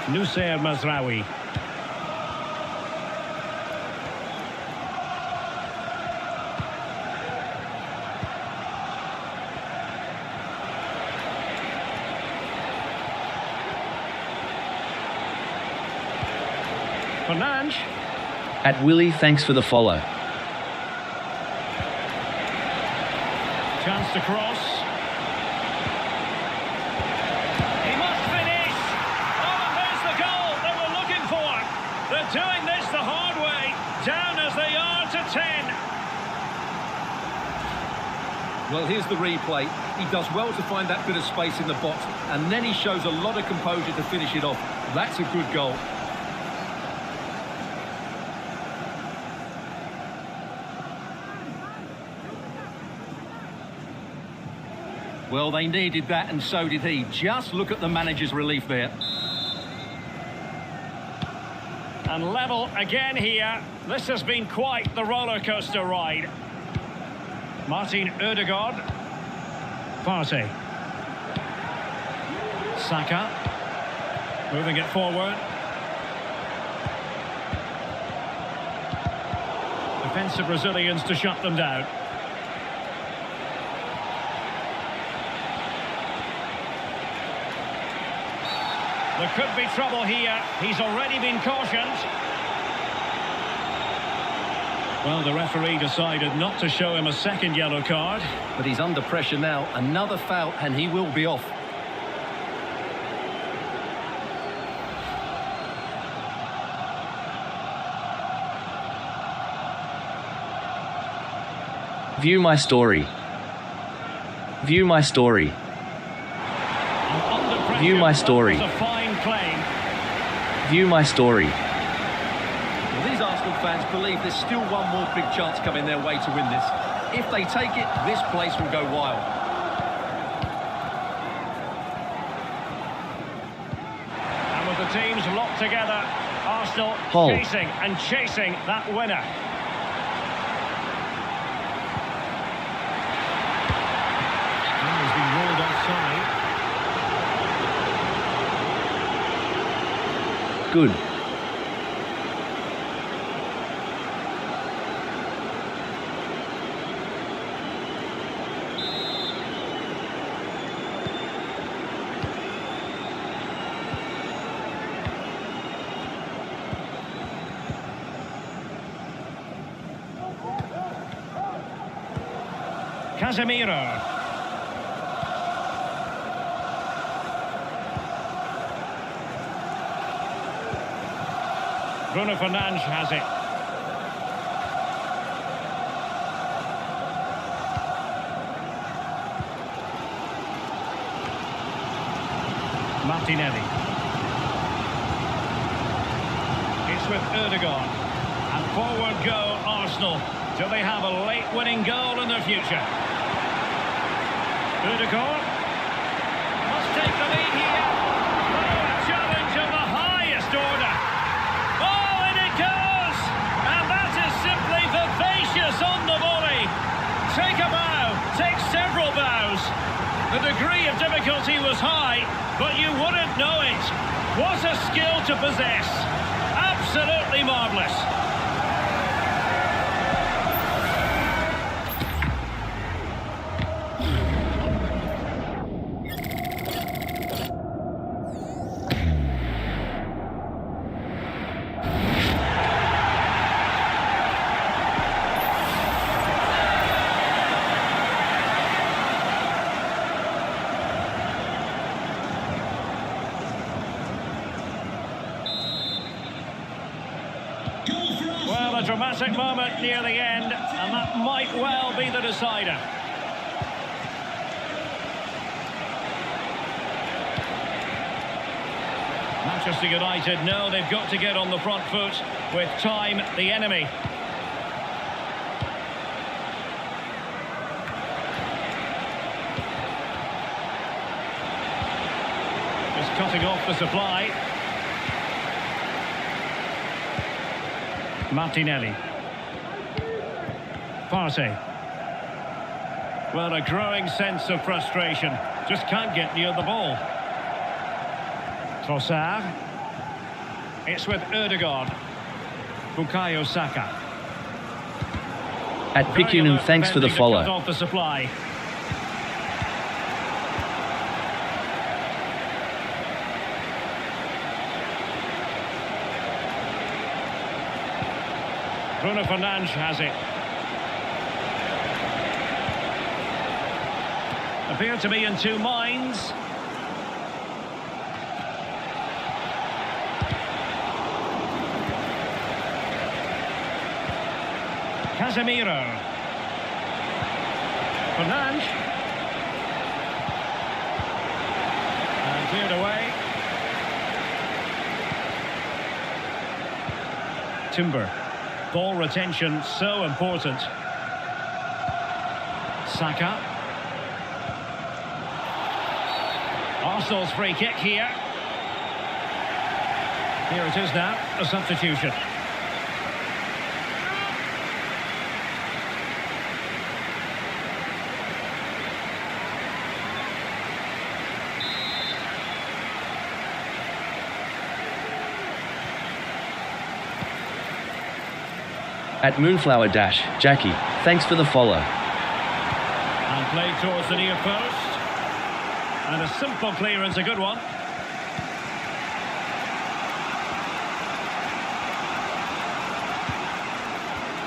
Speaker 2: Noussair Mazraoui. Fernandes.
Speaker 3: At Willie, thanks for the follow.
Speaker 2: Chance to cross. He must finish. Oh, and there's the goal they were looking for. They're doing this the hard way. Down as they are to 10.
Speaker 1: Well, here's the replay. He does well to find that bit of space in the box, and then he shows a lot of composure to finish it off. That's a good goal. Well, they needed that, and so did he. Just look at the manager's relief there.
Speaker 2: And level again here. This has been quite the roller coaster ride. Martin Ødegaard. Partey. Saka. Moving it forward. Defensive Brazilians to shut them down. There could be trouble here. He's already been cautioned. Well, the referee decided not to show him a second yellow card.
Speaker 1: But he's under pressure now. Another foul, and he will be off.
Speaker 3: View my story. View my story. View my story.
Speaker 2: That was a fine claim.
Speaker 3: View my story.
Speaker 1: Well, these Arsenal fans believe there's still one more big chance coming their way to win this. If they take it, this place will go wild.
Speaker 2: And with the teams locked together, Arsenal
Speaker 3: Hull.
Speaker 2: chasing and chasing that winner. Has been ruled offside.
Speaker 3: Good.
Speaker 2: Casemiro. Bruno Fernandes has it. Martinelli. It's with Ødegaard. And forward go Arsenal. Do they have a late winning goal in their future? Ødegaard must take the lead here. Oh, a challenge of the highest order. Oh, and it goes! And that is simply vivacious on the volley. Take a bow, take several bows. The degree of difficulty was high, but you wouldn't know it. What a skill to possess. Absolutely marvellous. Well, a dramatic moment near the end, and that might well be the decider. Manchester United know they've got to get on the front foot with time the enemy. Just cutting off the supply. Martinelli. Partey. Well, a growing sense of frustration. Just can't get near the ball. Trossard. It's with Ødegaard. Bukayo Saka.
Speaker 3: At Picunum, thanks for the
Speaker 2: Cut
Speaker 3: follow.
Speaker 2: off the supply. Bruno Fernandes has it. Appear to be in two minds. Casemiro. Fernandes. And cleared away. Timber. Ball retention so important. Saka. Arsenal's free kick here. Here it is now, a substitution.
Speaker 3: At Moonflower Dash, Jackie, thanks for the follow.
Speaker 2: And played towards the near post. And a simple clearance, a good one.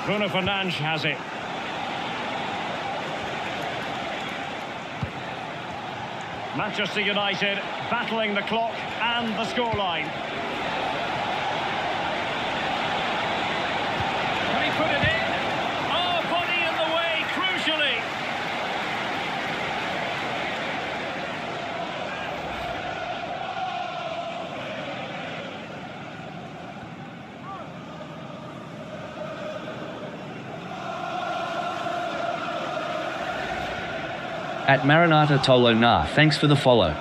Speaker 2: Bruno Fernandes has it. Manchester United battling the clock and the scoreline. Can he put it in? Oh, body in the way, crucially.
Speaker 3: At Maranatha Tolo Na, thanks for the follow.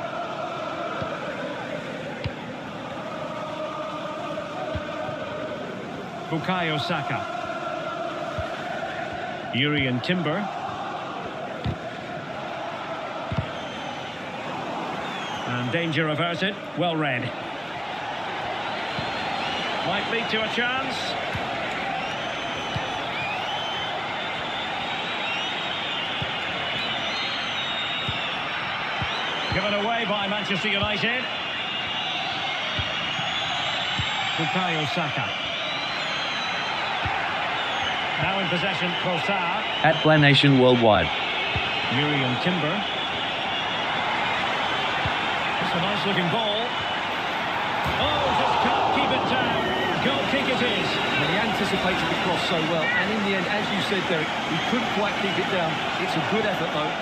Speaker 2: Bukayo Saka. Urian Timber. And danger averted. Well read. Might lead to a chance. Given away by Manchester United. Bukayo Saka. Now in possession, Trossard.
Speaker 3: At Blanation Worldwide.
Speaker 2: Urian Timber. It's a nice looking ball. Oh, just can't keep it down. Goal kick it is.
Speaker 1: And he anticipated the cross so well, and in the end, as you said, Derek, he couldn't quite keep it down. It's a good effort, though.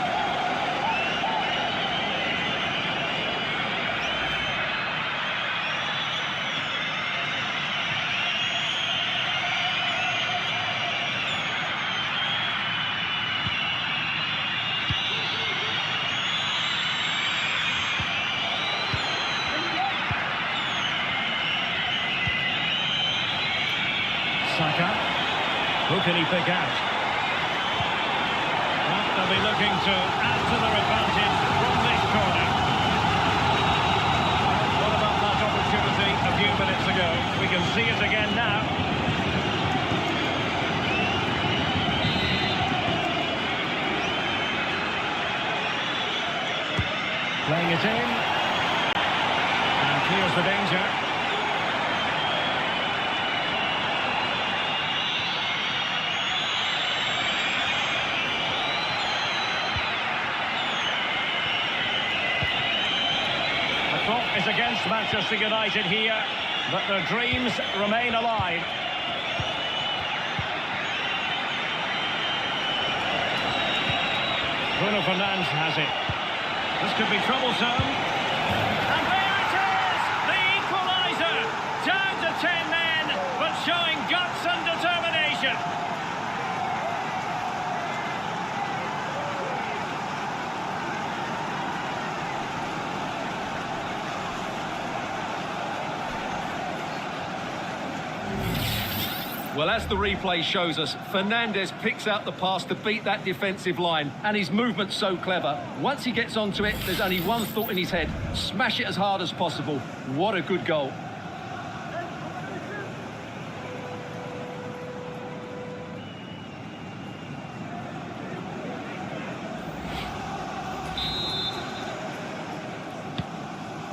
Speaker 2: Saka. Who can he pick out? Well, they'll be looking to add to their advantage from this corner. What about that opportunity a few minutes ago? We can see it again now. Playing it in. And clears the danger. Is against Manchester United here, but their dreams remain alive. Bruno Fernandes has it. This could be troublesome. And there it is! The equaliser! Down to 10 men, but showing guts and determination.
Speaker 1: Well, as the replay shows us, Fernandes picks out the pass to beat that defensive line, and his movement's so clever. Once he gets onto it, there's only one thought in his head: smash it as hard as possible. What a good goal.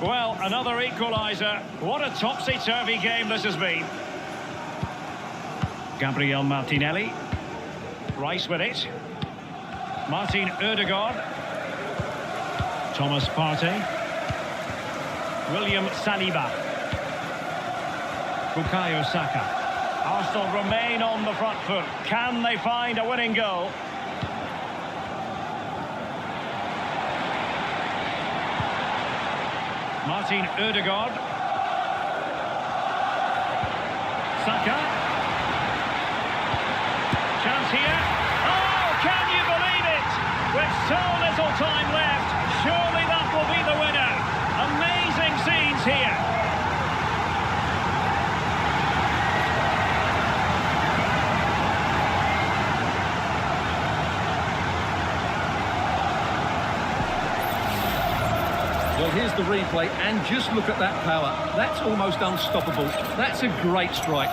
Speaker 2: Well, another equaliser. What a topsy-turvy game this has been. Gabriel Martinelli. Rice with it. Martin Ødegaard. Thomas Partey. William Saliba. Bukayo Saka. Arsenal remain on the front foot. Can they find a winning goal? Martin Ødegaard. Saka. Chance here. Oh, can you believe it? With so little time left, surely that will be the winner. Amazing scenes here.
Speaker 1: Well, here's the replay, and just look at that power. That's almost unstoppable. That's a great strike.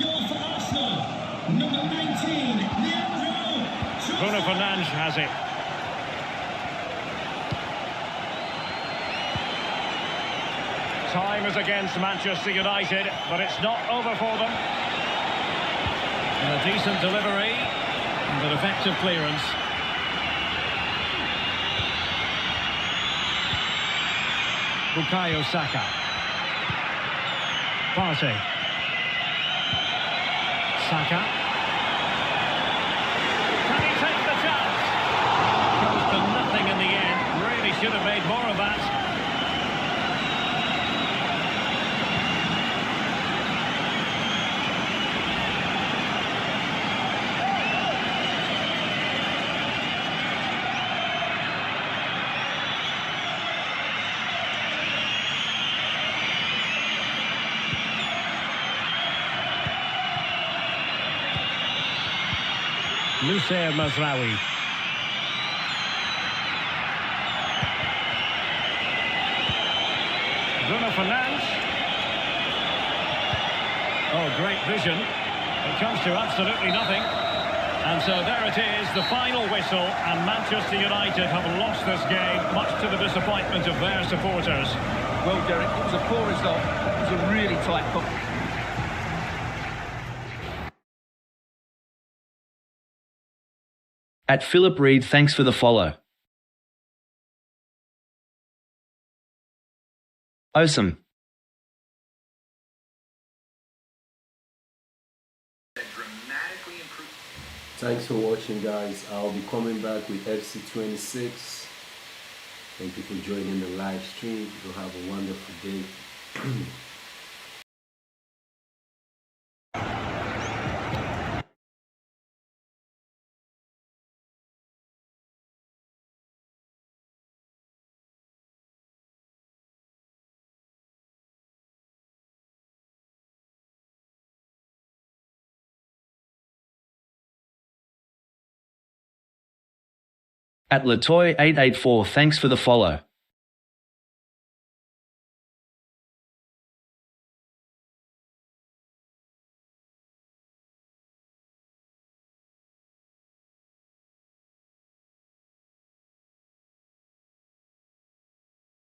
Speaker 5: Goal for Arsenal, number 19, Leandro Trossard.
Speaker 2: Bruno Fernandes has it. Time is against Manchester United, but it's not over for them. And a decent delivery, and an effective clearance. Bukayo Saka. Partey. Saka. Can he take the chance? Goes to nothing in the end. Really should have made more of that. Noussair Mazraoui. Bruno Fernandes. Oh, great vision. It comes to absolutely nothing. And so there it is, the final whistle, and Manchester United have lost this game, much to the disappointment of their supporters.
Speaker 1: Well, Derek, it was a poor result. It was a really tight cop.
Speaker 3: At Philip Reed, thanks for the follow. Awesome.
Speaker 6: Thanks for watching, guys. I'll be coming back with FC26. Thank you for joining the live stream. You'll have a wonderful day.
Speaker 3: At Latoy884, thanks for the follow.